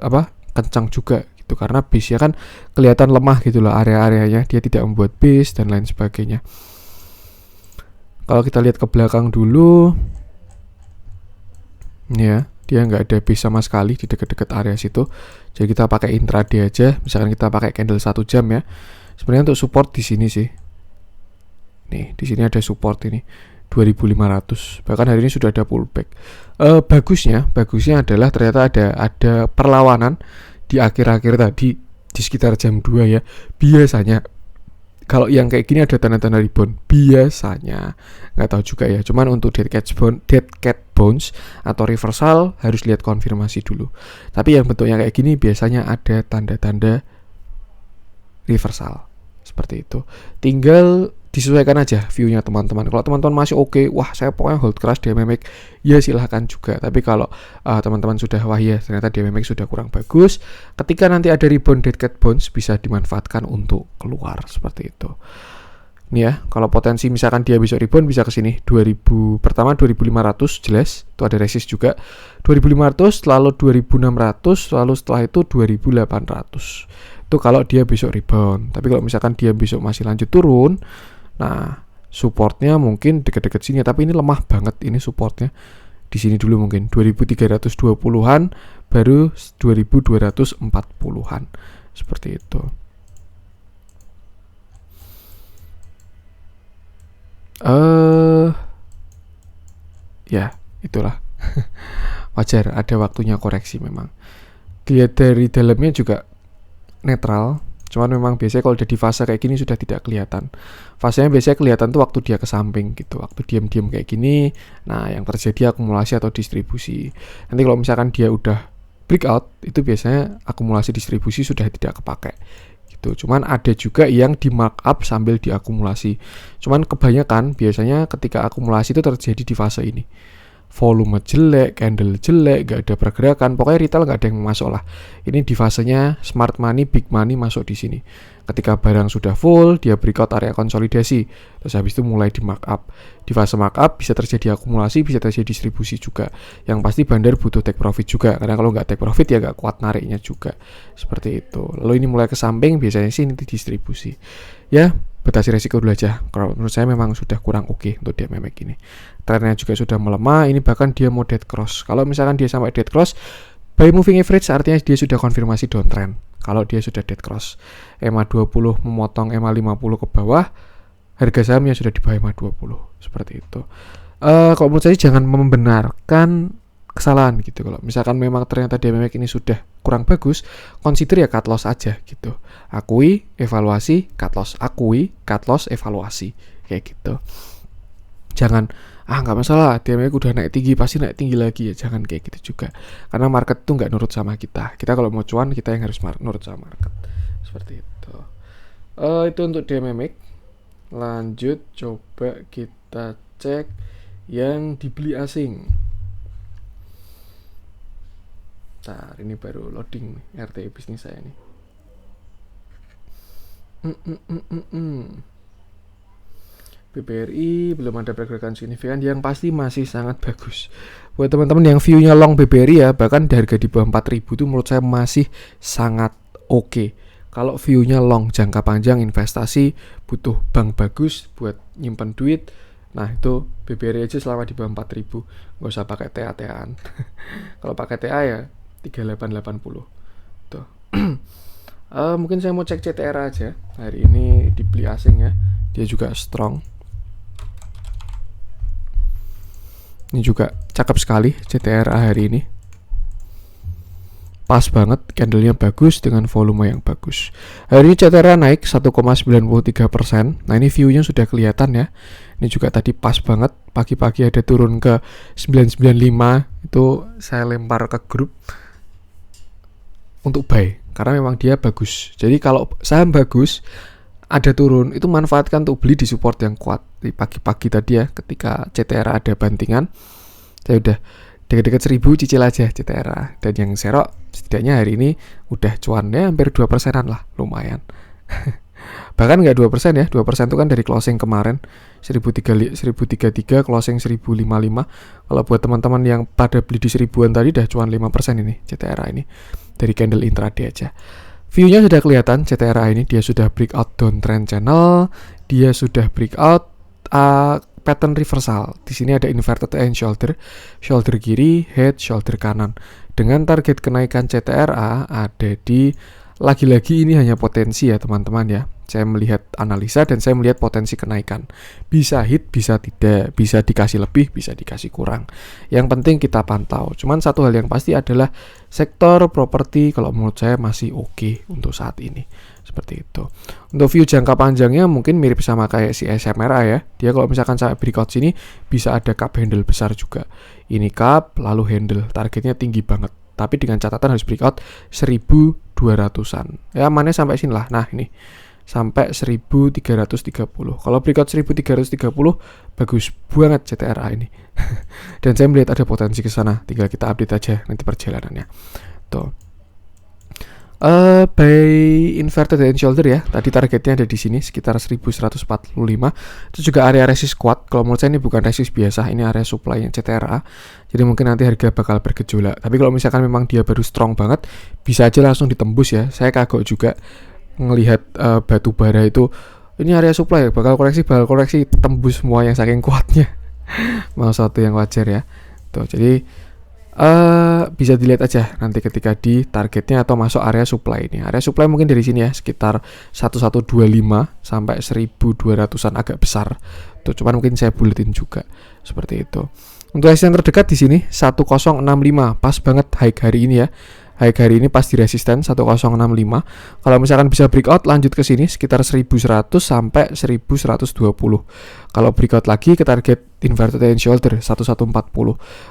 kencang juga gitu, karena base-nya kan kelihatan lemah gitu loh area-areanya, dia tidak membuat base dan lain sebagainya. Kalau kita lihat ke belakang dulu ya, dia nggak ada base sama sekali di dekat-dekat area situ. Jadi kita pakai intraday aja, misalkan kita pakai candle 1 jam ya. Sebenarnya untuk support di sini sih, nih di sini ada support ini 2500, bahkan hari ini sudah ada pullback. Bagusnya adalah ternyata ada perlawanan di akhir-akhir tadi di sekitar jam 2 ya. Biasanya kalau yang kayak gini ada tanda-tanda rebound biasanya, nggak tahu juga ya. Cuman untuk dead cat bounce atau reversal harus lihat konfirmasi dulu. Tapi yang bentuknya kayak gini biasanya ada tanda-tanda reversal Seperti itu. Tinggal disesuaikan aja view-nya teman-teman. Kalau teman-teman masih oke, wah saya pokoknya hold keras DMMX, ya silahkan juga. Tapi kalau teman-teman sudah wah ya ternyata DMMX sudah kurang bagus, ketika nanti ada rebound dead cat bounce bisa dimanfaatkan untuk keluar seperti itu. Ini ya, kalau potensi misalkan dia besok rebound bisa ke sini 2000, pertama 2500 jelas, itu ada resist juga. 2500 lalu 2600 lalu setelah itu 2800. Itu kalau dia besok rebound. Tapi kalau misalkan dia besok masih lanjut turun, nah supportnya mungkin deket-deket sini, tapi ini lemah banget ini supportnya. Di sini dulu mungkin 2320-an baru 2240-an. Seperti itu. Ya, itulah. Wajar ada waktunya koreksi memang. Lihat dari dalamnya juga netral, cuman memang biasanya kalau udah di fase kayak gini sudah tidak kelihatan. Fasenya biasanya kelihatan tuh waktu dia ke samping gitu, waktu diam-diam kayak gini. Nah, yang terjadi akumulasi atau distribusi. Nanti kalau misalkan dia udah breakout, itu biasanya akumulasi distribusi sudah tidak kepakai gitu. Cuman ada juga yang di markup sambil diakumulasi. Cuman kebanyakan biasanya ketika akumulasi itu terjadi di fase ini. Volume jelek, candle jelek, gak ada pergerakan, pokoknya retail gak ada yang masuk lah. Ini di fasenya smart money, big money masuk di sini. Ketika barang sudah full, dia breakout area konsolidasi, terus habis itu mulai di markup. Di fase markup bisa terjadi akumulasi, bisa terjadi distribusi juga. Yang pasti bandar butuh take profit juga, karena kalau nggak take profit ya nggak kuat nariknya juga. Seperti itu. Lalu ini mulai ke samping, biasanya sih ini distribusi. Ya, batasi resiko dulu aja. Kalau menurut saya memang sudah kurang oke untuk DMMX ini. Trennya juga sudah melemah, ini bahkan dia mau dead cross. Kalau misalkan dia sampai dead cross, buy moving average artinya dia sudah konfirmasi downtrend. Kalau dia sudah dead cross, EMA 20 memotong EMA 50 ke bawah, harga sahamnya sudah di bawah EMA 20. Seperti itu. Kalau menurut saya jangan membenarkan kesalahan gitu. Kalau misalkan memang ternyata DMMX ini sudah kurang bagus, consider ya cut loss aja gitu. Akui, evaluasi, cut loss. Akui, cut loss, evaluasi. Kayak gitu. Jangan nggak masalah, DMMX udah naik tinggi pasti naik tinggi lagi, ya jangan kayak gitu juga, karena market tuh nggak nurut sama kita kalau mau cuan kita yang harus nurut sama market seperti itu. Itu untuk DMMX. Lanjut coba kita cek yang dibeli asing. Ntar ini baru loading nih, RTI bisnis saya nih. BBRI belum ada pergerakan signifikan, yang pasti masih sangat bagus. Buat teman-teman yang view-nya long BBRI ya, bahkan di harga di bawah 4.000 itu menurut saya masih sangat oke. Kalau view-nya long jangka panjang investasi, butuh bank bagus buat nyimpen duit. Nah, itu BBRI aja selama di bawah 4.000, nggak usah pakai TA-TAan. Kalau pakai TA ya 3880. Tuh. Mungkin saya mau cek CTR aja. Hari ini dibeli asing ya. Dia juga strong. Ini juga cakep sekali CTRA hari ini. Pas banget, candlenya bagus dengan volume yang bagus. Hari ini CTRA naik 1,93%. Nah, ini view-nya sudah kelihatan ya. Ini juga tadi pas banget. Pagi-pagi ada turun ke 995. Itu saya lempar ke grup untuk buy, karena memang dia bagus. Jadi kalau saham bagus, ada turun, itu manfaatkan untuk beli di support yang kuat. Di pagi-pagi tadi ya, ketika CTRA ada bantingan, saya udah dekat-dekat 1000 cicil aja CTRA. Dan yang serok setidaknya hari ini udah cuannya hampir 2%-an lah, lumayan. Bahkan nggak 2% ya, 2% itu kan dari closing kemarin 1033, closing 1055. Kalau buat teman-teman yang pada beli di 1000-an tadi udah cuan 5% ini CTRA ini dari candle intraday aja. View-nya sudah kelihatan CTRA ini, dia sudah breakout downtrend channel, dia sudah breakout pattern reversal. Di sini ada inverted and shoulder kiri, head, shoulder kanan. Dengan target kenaikan CTRA ada di, lagi-lagi ini hanya potensi ya teman-teman ya. Saya melihat analisa dan saya melihat potensi kenaikan. Bisa hit, bisa tidak, bisa dikasih lebih, bisa dikasih kurang. Yang penting kita pantau. Cuman satu hal yang pasti adalah sektor properti kalau menurut saya masih oke untuk saat ini. Seperti itu. Untuk view jangka panjangnya mungkin mirip sama kayak si SMRA ya. Dia kalau misalkan sampai breakout sini bisa ada cup handle besar juga. Ini cup lalu handle, targetnya tinggi banget. Tapi dengan catatan harus breakout 1200-an. Ya, mana sampai sini lah. Nah, ini sampai 1330. Kalau breakout 1330 bagus banget CTRA ini. Dan saya melihat ada potensi ke sana, tinggal kita update aja nanti perjalanannya. Tuh. By inverted head and shoulder ya. Tadi targetnya ada di sini sekitar 1145. Itu juga area resist kuat. Kalau menurut saya ini bukan resist biasa, ini area supply yang CTRA. Jadi mungkin nanti harga bakal bergejolak. Tapi kalau misalkan memang dia baru strong banget, bisa aja langsung ditembus ya. Saya kagok juga ngelihat batu bara itu, ini area supply ya, bakal koreksi tembus semua yang saking kuatnya. Mau suatu yang wajar ya. Tuh, jadi bisa dilihat aja nanti ketika di targetnya atau masuk area supply ini. Area supply mungkin dari sini ya, sekitar 1125 sampai 1200-an, agak besar. Tuh, cuman mungkin saya buletin juga seperti itu. Untuk resisten terdekat di sini 1065, pas banget high hari ini ya. High hari ini pas di resisten 1065. Kalau misalkan bisa breakout lanjut ke sini sekitar 1100 sampai 1120. Kalau breakout lagi ke target inverted head and shoulder 1140.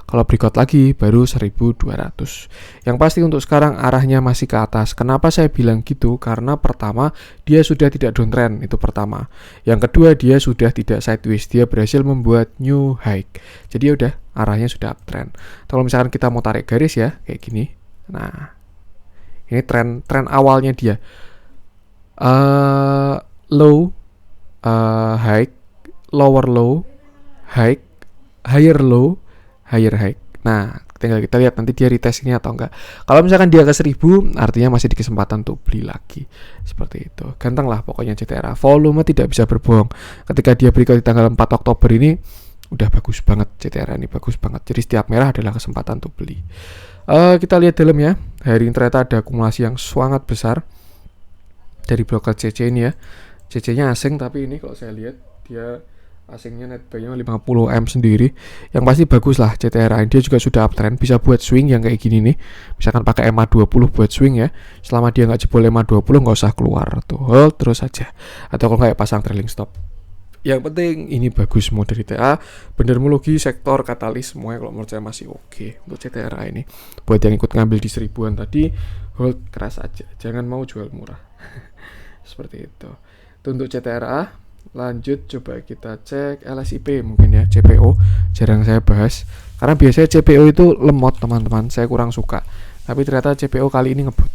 Kalau breakout lagi baru 1200. Yang pasti untuk sekarang arahnya masih ke atas. Kenapa saya bilang gitu? Karena pertama, dia sudah tidak downtrend, itu pertama. Yang kedua, dia sudah tidak sideways, dia berhasil membuat new high. Jadi udah arahnya sudah uptrend. Kalau misalkan kita mau tarik garis ya kayak gini. Nah, ini tren awalnya dia low, high, lower low, high, higher low, higher high. Nah, tinggal kita lihat nanti dia retest ini atau enggak. Kalau misalkan dia ke 1000, artinya masih di kesempatan untuk beli lagi. Seperti itu. Ganteng lah pokoknya CTRA. Volume tidak bisa berbohong. Ketika dia breakout di tanggal 4 Oktober ini, udah bagus banget CTRA ini, bagus banget. Jadi setiap merah adalah kesempatan untuk beli. Kita lihat dalam ya. Hari ini ternyata ada akumulasi yang sangat besar dari broker CC ini ya. CC-nya asing, tapi ini kalau saya lihat dia asingnya net buy-nya 50M sendiri. Yang pasti bagus lah CTRA. Dia juga sudah uptrend, bisa buat swing yang kayak gini nih. Misalkan pakai MA20 buat swing ya. Selama dia nggak jebol MA20 nggak usah keluar tuh, hold terus aja. Atau kalau nggak pasang trailing stop. Yang penting ini bagus semua dari TA, bendermologi, sektor, katalis, semuanya kalau menurut saya masih oke untuk CTRA ini. Buat yang ikut ngambil di 1000-an tadi, hold keras aja, jangan mau jual murah. Seperti itu. Itu untuk CTRA. Lanjut coba kita cek LSIP mungkin ya, CPO jarang saya bahas karena biasanya CPO itu lemot teman-teman, saya kurang suka. Tapi ternyata CPO kali ini ngebut.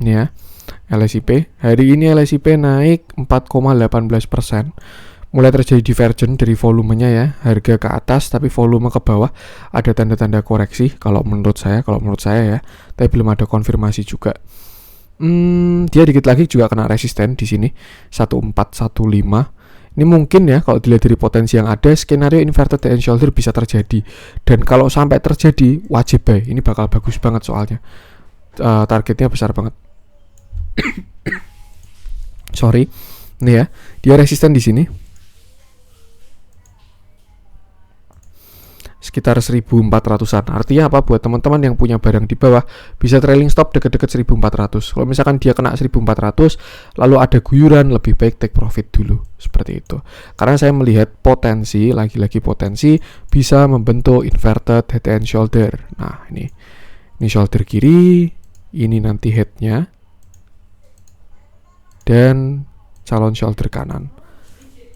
Ini ya. LSIP, hari ini LSIP naik 4,18%. Mulai terjadi divergen dari volumenya ya, harga ke atas tapi volume ke bawah, ada tanda-tanda koreksi kalau menurut saya ya, tapi belum ada konfirmasi juga. Dia dikit lagi juga kena resisten di sini 1415. Ini mungkin ya kalau dilihat dari potensi yang ada, skenario inverted head and shoulder bisa terjadi. Dan kalau sampai terjadi wajib buy. Ini bakal bagus banget soalnya. Targetnya besar banget. Sorry, nih ya, dia resisten di sini sekitar 1400-an. Artinya apa? Buat teman-teman yang punya barang di bawah bisa trailing stop deket-deket 1400. Kalau misalkan dia kena 1400 lalu ada guyuran, lebih baik take profit dulu. Seperti itu. Karena saya melihat potensi, lagi-lagi potensi bisa membentuk inverted head and shoulder. Nah, ini shoulder kiri, ini nanti headnya, dan calon shoulder kanan.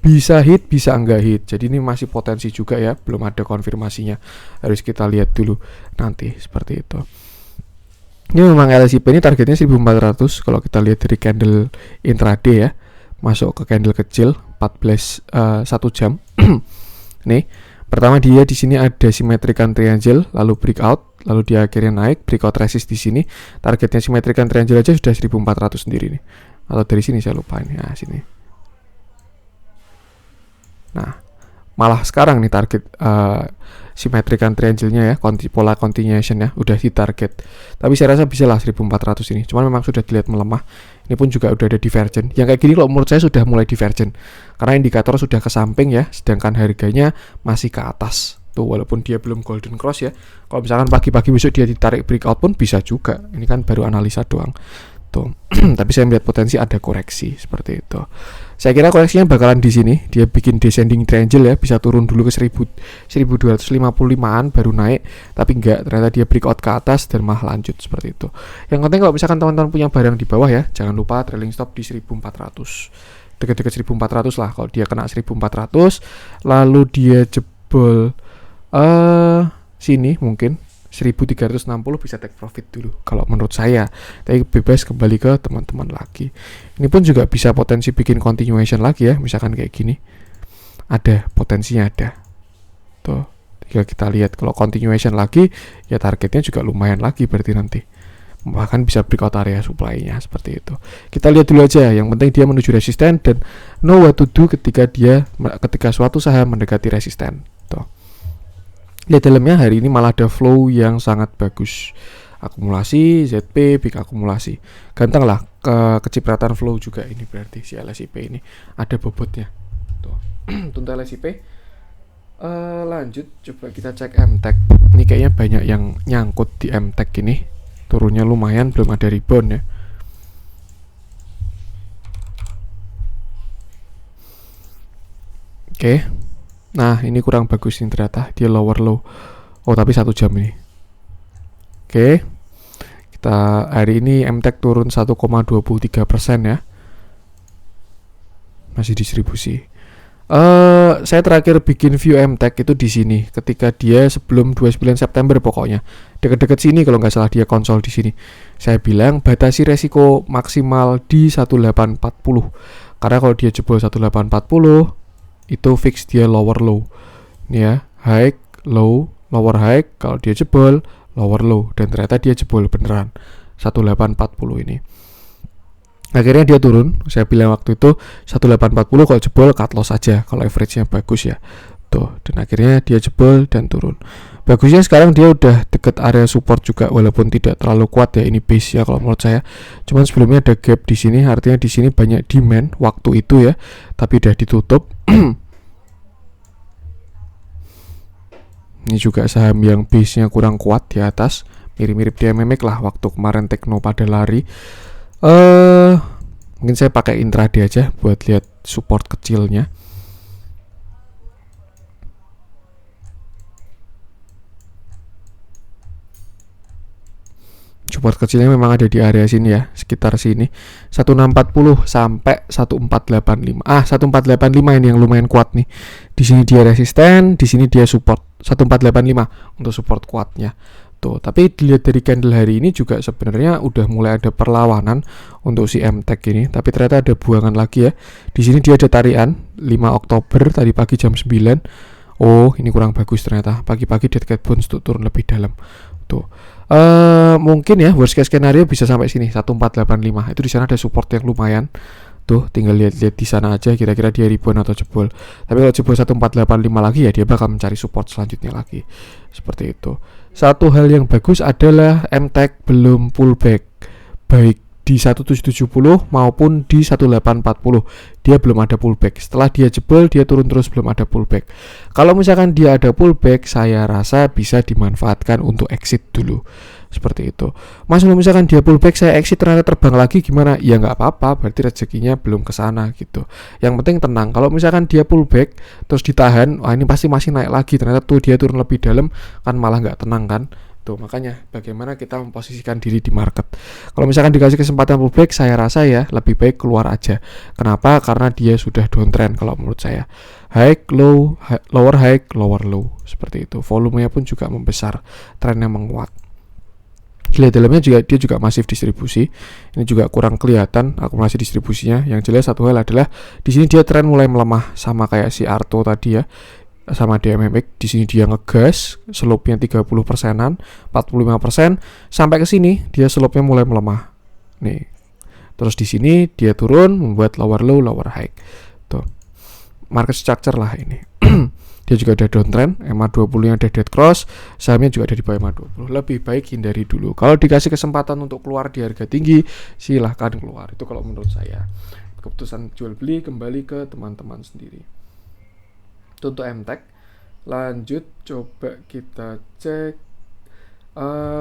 Bisa hit, bisa enggak hit. Jadi ini masih potensi juga ya, belum ada konfirmasinya. Harus kita lihat dulu nanti seperti itu. Ini memang LSIP ini targetnya 1400 kalau kita lihat dari candle intraday ya. Masuk ke candle kecil 1 jam. Nih, pertama dia di sini ada symmetrical triangle, lalu breakout, lalu dia akhirnya naik, breakout resist di sini. Targetnya symmetrical triangle aja sudah 1400 sendiri nih. Atau dari sini saya lupa ini, nah sini. Nah, malah sekarang nih target symmetrical triangle-nya ya, pola continuation ya, udah di target. Tapi saya rasa bisa lah 1400 ini. Cuman memang sudah dilihat melemah. Ini pun juga udah ada divergen. Yang kayak gini kalau menurut saya sudah mulai divergen. Karena indikator sudah ke samping ya, sedangkan harganya masih ke atas. Tuh, walaupun dia belum golden cross ya. Kalau misalkan pagi-pagi besok dia ditarik breakout pun bisa juga. Ini kan baru analisa doang. tuh. Tapi saya melihat potensi ada koreksi seperti itu. Saya kira koreksinya bakalan di sini. Dia bikin descending triangle ya, bisa turun dulu ke 1255-an baru naik, tapi enggak, ternyata dia breakout ke atas dan malah lanjut seperti itu. Yang penting kalau misalkan teman-teman punya barang di bawah ya, jangan lupa trailing stop di 1400. Dekat-dekat 1400 lah. Kalau dia kena 1400 lalu dia jebol sini mungkin 1360 bisa take profit dulu kalau menurut saya, tapi bebas kembali ke teman-teman lagi. Ini pun juga bisa potensi bikin continuation lagi ya, misalkan kayak gini ada potensinya ada tuh. Jika kita lihat kalau continuation lagi ya targetnya juga lumayan lagi, berarti nanti bahkan bisa breakout area supply-nya seperti itu. Kita lihat dulu aja, yang penting dia menuju resisten dan know what to do ketika suatu saham mendekati resisten tuh. Lihat dalamnya hari ini malah ada flow yang sangat bagus. Akumulasi, ZP, big akumulasi. Ganteng lah kecipratan flow juga ini, berarti si LSIP ini ada bobotnya. Tuh. Untuk LSIP lanjut coba kita cek MTech. Ini kayaknya banyak yang nyangkut di MTech ini. Turunnya lumayan, belum ada rebound ya. Oke. Nah, ini kurang bagus nih ternyata. Dia lower low. Oh, tapi 1 jam ini. Oke. Kita hari ini MTech turun 1,23% ya. Masih distribusi. Saya terakhir bikin view MTech itu di sini ketika dia sebelum 29 September pokoknya. Dekat-dekat sini kalau nggak salah dia konsol di sini. Saya bilang batasi resiko maksimal di 1840. Karena kalau dia jebol 1840 itu fix dia lower low. Ini ya, high, low, lower high. Kalau dia jebol, lower low. Dan ternyata dia jebol beneran 1840 ini. Akhirnya dia turun. Saya bilang waktu itu 1840 kalau jebol cut loss aja kalau average-nya bagus ya. Tuh, dan akhirnya dia jebol dan turun. Bagusnya sekarang dia udah deket area support juga walaupun tidak terlalu kuat ya, ini base ya kalau menurut saya. Cuman sebelumnya ada gap di sini, artinya di sini banyak demand waktu itu ya, tapi udah ditutup. Ini juga saham yang base-nya kurang kuat di atas, mirip-mirip DMMX lah waktu kemarin Tekno pada lari. Mungkin saya pakai intraday aja buat lihat support kecilnya. Support kecilnya memang ada di area sini ya, sekitar sini 1640 sampai 1485. 1485 ini yang lumayan kuat nih. Di sini dia resisten, di sini dia support 1485 untuk support kuatnya. Tuh, tapi dilihat dari candle hari ini juga sebenarnya udah mulai ada perlawanan untuk si MTech ini, tapi ternyata ada buangan lagi ya. Di sini dia ada tarian 5 Oktober tadi pagi jam 9. Oh, ini kurang bagus ternyata. Pagi-pagi dead cat bounce untuk turun lebih dalam. Tuh. Mungkin ya worst case scenario bisa sampai sini 1485. Itu di sana ada support yang lumayan. Tuh, tinggal lihat-lihat di sana aja kira-kira dia rebound atau jebol. Tapi kalau jebol 1485 lagi ya dia bakal mencari support selanjutnya lagi. Seperti itu. Satu hal yang bagus adalah MTech belum pullback. Baik di 1770 maupun di 1840 dia belum ada pullback. Setelah dia jebol dia turun terus, belum ada pullback. Kalau misalkan dia ada pullback, saya rasa bisa dimanfaatkan untuk exit dulu seperti itu. Mas, kalau misalkan dia pullback saya exit ternyata terbang lagi gimana? Ya nggak apa-apa, berarti rezekinya belum kesana gitu. Yang penting tenang. Kalau misalkan dia pullback terus ditahan, wah ini pasti masih naik lagi, ternyata tuh dia turun lebih dalam, kan malah nggak tenang kan. Tuh, makanya bagaimana kita memposisikan diri di market. Kalau misalkan dikasih kesempatan pullback, saya rasa ya lebih baik keluar aja. Kenapa? Karena dia sudah downtrend kalau menurut saya. High, low, lower high, lower low. Seperti itu. Volumenya pun juga membesar. Trennya menguat. Lihat dalamnya juga dia juga masif distribusi. Ini juga kurang kelihatan akumulasi distribusinya. Yang jelas satu hal adalah di sini dia tren mulai melemah sama kayak si Arto tadi ya. Sama DMMX, di sini dia ngegas, slope-nya 30%-an, 45%, sampai ke sini dia slope-nya mulai melemah. Nih. Terus di sini dia turun membuat lower low, lower high. Tuh. Market structure lah ini. Dia juga ada downtrend, MA20 yang ada dead cross, sahamnya juga ada di bawah MA20. Lebih baik hindari dulu. Kalau dikasih kesempatan untuk keluar di harga tinggi, silahkan keluar. Itu kalau menurut saya. Keputusan jual beli kembali ke teman-teman sendiri. Untuk MTech, lanjut coba kita cek.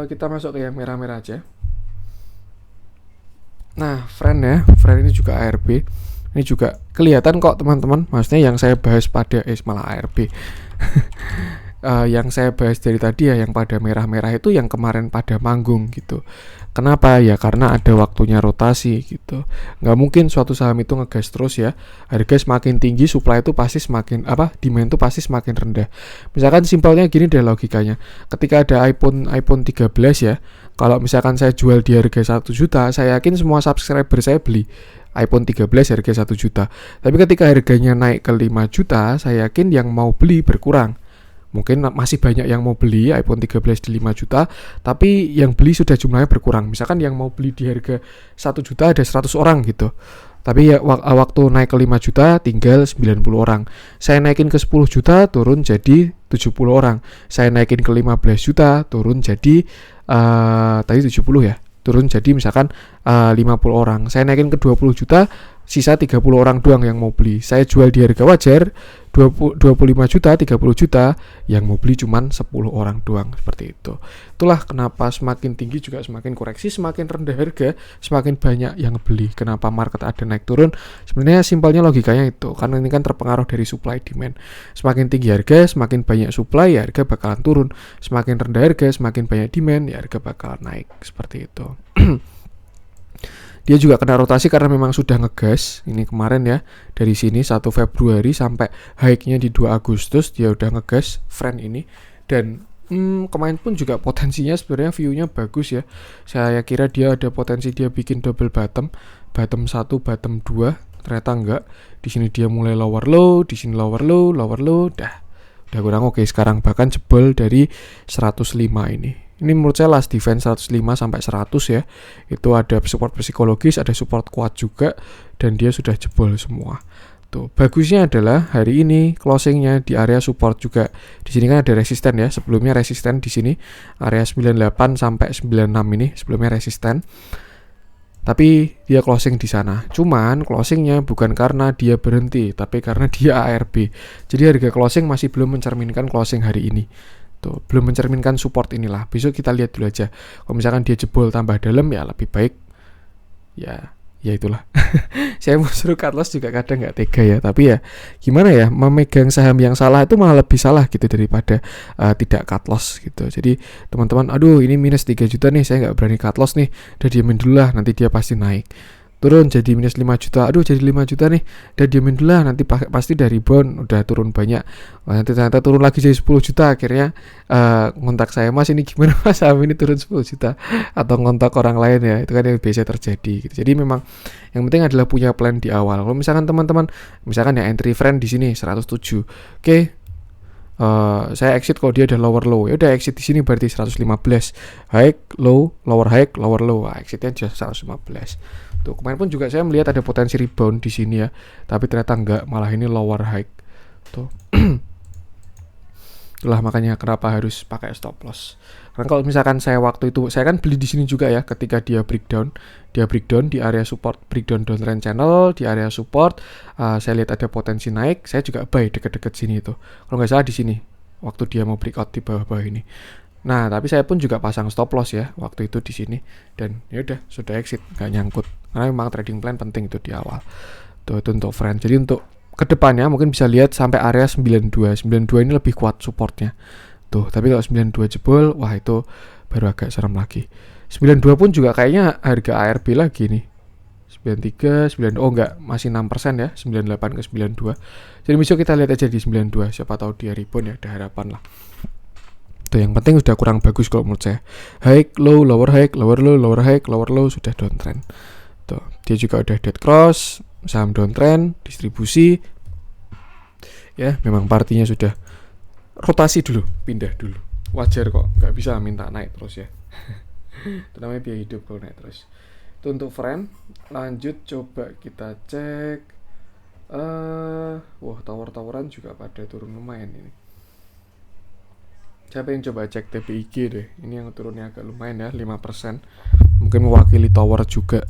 Kita masuk ke yang merah-merah aja. Nah, friend ini juga ARB. Ini juga kelihatan kok teman-teman. Maksudnya yang saya bahas pada malah ARB. Yang saya bahas dari tadi ya, yang pada merah-merah itu yang kemarin pada manggung gitu. Kenapa? Ya karena ada waktunya rotasi gitu. Nggak mungkin suatu saham itu ngegas terus ya. Harga semakin tinggi, supply itu pasti semakin demand itu pasti semakin rendah. Misalkan simpelnya gini deh logikanya. Ketika ada iPhone 13 ya, kalau misalkan saya jual di harga 1 juta, saya yakin semua subscriber saya beli iPhone 13 harga 1 juta. Tapi ketika harganya naik ke 5 juta, saya yakin yang mau beli berkurang. Mungkin masih banyak yang mau beli iPhone 13 di 5 juta, tapi yang beli sudah jumlahnya berkurang. Misalkan yang mau beli di harga 1 juta ada 100 orang gitu. Tapi ya waktu naik ke 5 juta tinggal 90 orang. Saya naikin ke 10 juta turun jadi 70 orang. Saya naikin ke 15 juta turun jadi tadi 70 ya. Turun jadi misalkan 50 orang. Saya naikin ke 20 juta, sisa 30 orang doang yang mau beli. Saya jual di harga wajar 25 juta, 30 juta, yang mau beli cuman 10 orang doang, seperti itu. Itulah kenapa semakin tinggi juga semakin koreksi, semakin rendah harga semakin banyak yang beli. Kenapa market ada naik turun? Sebenarnya simpelnya logikanya itu, karena ini kan terpengaruh dari supply demand. Semakin tinggi harga, semakin banyak supply, ya harga bakalan turun. Semakin rendah harga, semakin banyak demand, ya harga bakalan naik, seperti itu. Dia juga kena rotasi karena memang sudah ngegas. Ini kemarin ya, dari sini 1 Februari sampai high-nya di 2 Agustus dia udah ngegas friend ini. Dan kemarin pun juga potensinya sebenarnya view-nya bagus ya. Saya kira dia ada potensi dia bikin double bottom 1, bottom 2. Ternyata enggak. Di sini dia mulai lower low, di sini lower low, udah kurang oke. Sekarang bahkan jebol dari 105 ini. Ini menurut saya last defense 105 sampai 100 ya. Itu ada support psikologis, ada support kuat juga, dan dia sudah jebol semua. Tuh, bagusnya adalah hari ini closingnya di area support juga. Di sini kan ada resisten ya. Sebelumnya resisten di sini area 98 sampai 96 ini sebelumnya resisten. Tapi dia closing di sana. Cuman closingnya bukan karena dia berhenti, tapi karena dia ARB. Jadi harga closing masih belum mencerminkan closing hari ini. Tuh, belum mencerminkan support inilah. Besok kita lihat dulu aja. Kalau misalkan dia jebol tambah dalam ya lebih baik. Ya itulah. Saya mau suruh cut loss juga kadang nggak tega ya. Tapi ya gimana ya, memegang saham yang salah itu malah lebih salah gitu daripada tidak cut loss gitu. Jadi teman-teman, aduh ini minus 3 juta nih, saya nggak berani cut loss nih. Udah diamin dulu lah, nanti dia pasti naik. Turun jadi minus 5 juta, aduh jadi 5 juta nih, udah diamin dulu lah, nanti pasti dari rebound udah turun banyak. Nanti ternyata turun lagi jadi 10 juta, akhirnya ngontak saya, mas ini gimana mas saham ini turun 10 juta, atau ngontak orang lain ya, itu kan yang biasa terjadi gitu. Jadi memang yang penting adalah punya plan di awal. Kalau misalkan teman-teman, misalkan ya entry friend di sini 107, oke. Saya exit kalau dia ada lower low, ya udah exit di sini berarti 115, high low lower high lower low, exitnya just 115. Tuh, kemarin pun juga saya melihat ada potensi rebound di sini ya, tapi ternyata enggak, malah ini lower high. Tuh. Itulah makanya kenapa harus pakai stop loss. Karena kalau misalkan saya waktu itu, saya kan beli di sini juga ya, ketika dia breakdown di area support, breakdown downtrend channel di area support, saya lihat ada potensi naik, saya juga buy dekat-dekat sini itu. Kalau nggak salah di sini, waktu dia mau breakout di bawah-bawah ini. Nah, tapi saya pun juga pasang stop loss ya waktu itu di sini, dan ya udah sudah exit, nggak nyangkut. Karena memang trading plan penting itu di awal. Tuh, itu untuk friend. Jadi untuk kedepannya mungkin bisa lihat sampai area 92 ini lebih kuat supportnya. Tuh, tapi kalau 92 jebol, wah itu baru agak serem lagi. 92 pun juga kayaknya harga ARB lagi nih. 93, 92, oh enggak, masih 6% ya, 98 ke 92. Jadi besok kita lihat aja di 92, siapa tahu dia rebound ya, ada harapan lah. Tuh, yang penting udah kurang bagus kalau menurut saya. High, low, lower high, lower low, lower high, lower low, sudah downtrend. Tuh, dia juga udah dead cross, saham downtrend, distribusi. Ya, memang partinya sudah rotasi dulu, pindah dulu. Wajar kok, nggak bisa minta naik terus ya. Itu namanya biaya hidup kalau naik terus. Itu untuk friend. Lanjut coba kita cek. Wah, tawar-tawaran juga pada turun lumayan ini. Saya pengen coba cek TPIG deh. Ini yang turunnya agak lumayan ya, 5%. Mungkin mewakili tower juga.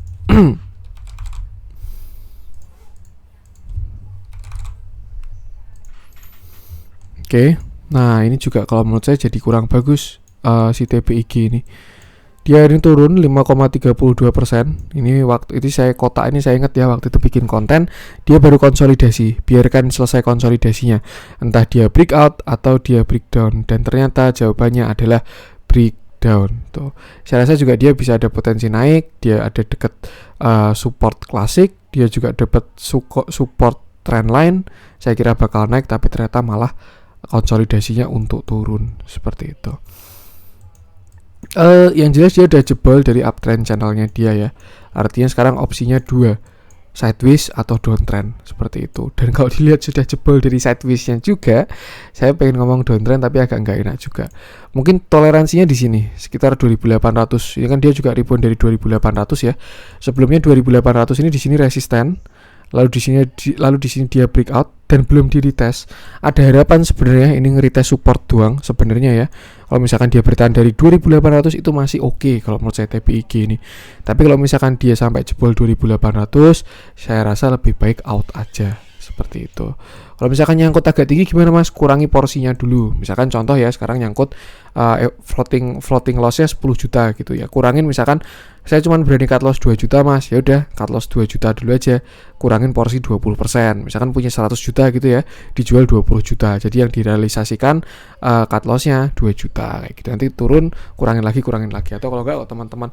Oke. Nah, ini juga kalau menurut saya jadi kurang bagus si TPIG ini. Dia ini turun 5,32%. Ini waktu itu kotak ini saya ingat ya, waktu itu bikin konten dia baru konsolidasi. Biarkan selesai konsolidasinya. Entah dia breakout atau dia breakdown, dan ternyata jawabannya adalah breakdown. Tuh. Saya rasa juga dia bisa ada potensi naik, dia ada dekat support klasik, dia juga dapat support trendline. Saya kira bakal naik, tapi ternyata malah konsolidasinya untuk turun seperti itu. Yang jelas dia udah jebol dari uptrend channelnya dia ya. Artinya sekarang opsinya 2, sideways atau downtrend seperti itu. Dan kalau dilihat sudah jebol dari sidewaysnya juga, saya pengen ngomong downtrend tapi agak nggak enak juga. Mungkin toleransinya di sini sekitar 2.800. Ini kan dia juga rebound dari 2.800 ya. Sebelumnya 2.800 ini di sini resisten. Lalu di sini dia breakout dan belum di retest. Ada harapan sebenarnya ini nge-retest support doang sebenarnya ya. Kalau misalkan dia bertahan dari 2.800 itu masih oke kalau menurut saya TPIG ini. Tapi kalau misalkan dia sampai jebol 2.800, saya rasa lebih baik out aja seperti itu. Kalau misalkan nyangkut agak tinggi gimana Mas? Kurangi porsinya dulu. Misalkan contoh ya, sekarang nyangkut floating loss-nya 10 juta gitu ya. Kurangin misalkan saya cuma berani cut loss 2 juta Mas. Ya udah, cut loss 2 juta dulu aja. Kurangin porsi 20%. Misalkan punya 100 juta gitu ya, dijual 20 juta. Jadi yang direalisasikan cut loss-nya 2 juta kayak gitu. Nanti turun, kurangin lagi. Atau kalau enggak, teman-teman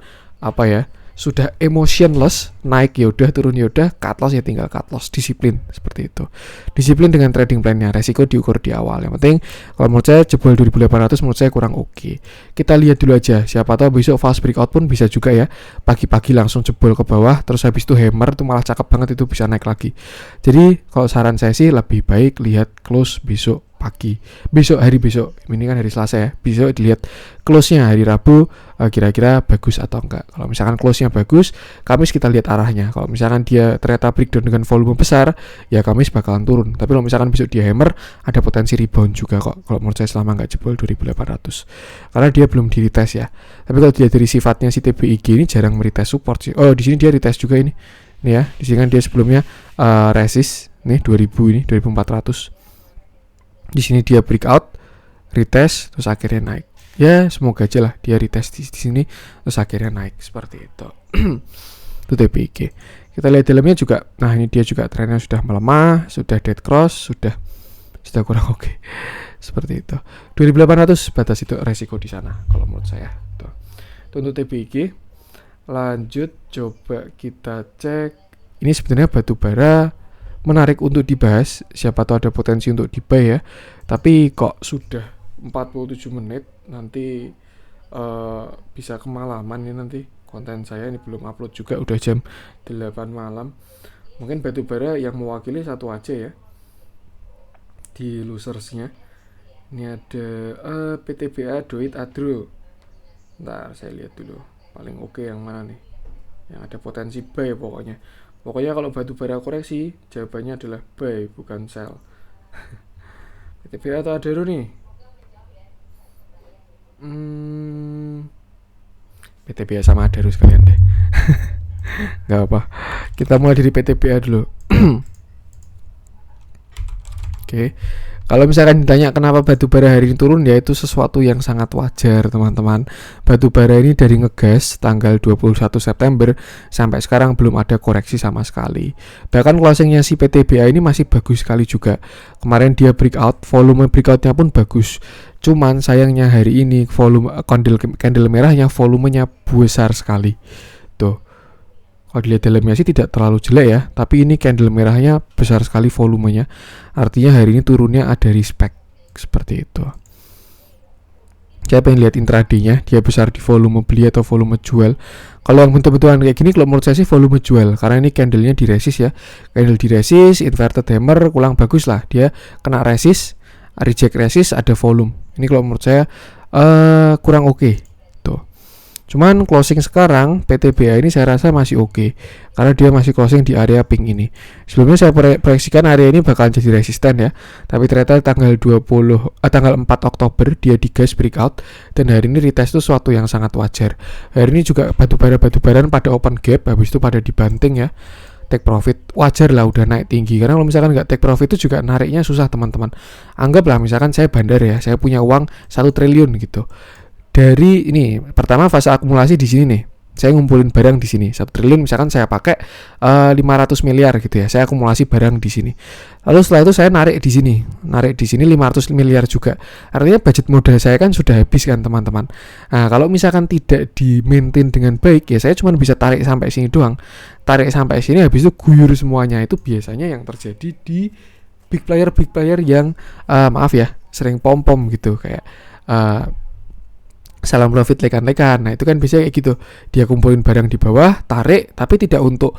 sudah emotionless, naik ya udah, turun ya udah, cut loss ya tinggal cut loss, disiplin seperti itu. Disiplin dengan trading plan-nya, resiko diukur di awal. Yang penting kalau menurut saya jebol 2.800 menurut saya kurang oke. Kita lihat dulu aja, siapa tahu besok fast breakout pun bisa juga ya. Pagi-pagi langsung jebol ke bawah, terus habis itu hammer, itu malah cakep banget, itu bisa naik lagi. Jadi kalau saran saya sih lebih baik lihat close besok pagi, hari besok, ini kan hari Selasa ya, besok dilihat close-nya hari Rabu, kira-kira bagus atau enggak. Kalau misalkan close-nya bagus, Kamis kita lihat arahnya. Kalau misalkan dia ternyata breakdown dengan volume besar, ya Kamis bakalan turun. Tapi kalau misalkan besok dia hammer, ada potensi rebound juga kok. Kalau menurut saya selama nggak jebol 2.800, karena dia belum di retest ya. Tapi kalau dilihat dari sifatnya si TBIG ini jarang meretest support sih. Oh, di sini dia retest juga ini. Nih ya, di sini kan dia sebelumnya resist nih 2000 ini 2400. Di sini dia breakout, retest, terus akhirnya naik. Ya semoga aja lah dia retest di sini, terus akhirnya naik seperti itu. Itu TPIG. Kita lihat dalamnya juga. Nah ini dia juga trennya sudah melemah, sudah dead cross, sudah kurang oke. Seperti itu. 2.800 batas itu resiko di sana kalau menurut saya. Tuh. Itu untuk TPIG. Lanjut coba kita cek. Ini sebenarnya batu bara menarik untuk dibahas, siapa tahu ada potensi untuk di-buy ya. Tapi kok sudah 47 menit, nanti bisa kemalaman ya nanti. Konten saya ini belum upload juga, udah jam 8 malam. Mungkin batu bara yang mewakili satu aja ya di losersnya. Ini ada PTBA Doit Adro. Ntar saya lihat dulu paling oke yang mana nih, yang ada potensi buy pokoknya. Pokoknya kalau batu bara koreksi, jawabannya adalah buy, bukan sell. PTBA atau Adaro nih? PTBA sama Adaro sekalian deh. Gak apa. Kita mulai dari PTBA dulu. Oke. Kalau misalkan ditanya kenapa batu bara hari ini turun, ya itu sesuatu yang sangat wajar teman-teman. Batu bara ini dari ngegas tanggal 21 September sampai sekarang belum ada koreksi sama sekali. Bahkan closingnya si PTBA ini masih bagus sekali juga. Kemarin dia breakout, volume breakoutnya pun bagus. Cuman sayangnya hari ini volume candle merahnya volumenya besar sekali. Tuh. Kalau dilihat dalamnya sih tidak terlalu jelek ya, tapi ini candle merahnya besar sekali volumenya. Artinya hari ini turunnya ada respect seperti itu. Saya pengen lihat intraday-nya, dia besar di volume beli atau volume jual. Kalau yang bentuk-bentukan kayak gini, kalau menurut saya sih volume jual, karena ini candle-nya di resist ya. Candle di resist, inverted hammer kurang bagus lah. Dia kena resist, reject resist, ada volume. Ini kalau menurut saya kurang oke. Cuman closing sekarang PTBA ini saya rasa masih oke, karena dia masih closing di area pink ini. Sebelumnya saya proyeksikan area ini bakalan jadi resisten ya, tapi ternyata tanggal 4 Oktober dia digas breakout, dan hari ini retest itu suatu yang sangat wajar. Hari ini juga batu-baran pada open gap, habis itu pada dibanting ya. Take profit wajar lah, udah naik tinggi. Karena kalau misalkan nggak take profit itu juga nariknya susah teman-teman. Anggaplah misalkan saya bandar ya, saya punya uang 1 triliun gitu. dari ini pertama fase akumulasi di sini nih. Saya ngumpulin barang di sini 1 triliun, misalkan saya pakai 500 miliar gitu ya. Saya akumulasi barang di sini. Lalu setelah itu saya narik di sini 500 miliar juga. Artinya budget modal saya kan sudah habis kan teman-teman. Nah, kalau misalkan tidak di maintain dengan baik ya saya cuma bisa tarik sampai sini doang. Tarik sampai sini habis itu guyur semuanya. Itu biasanya yang terjadi di big player yang maaf ya, sering pom-pom gitu kayak salam profit lekan-lekan. Nah itu kan biasanya kayak gitu, dia kumpulin barang di bawah, tarik, tapi tidak untuk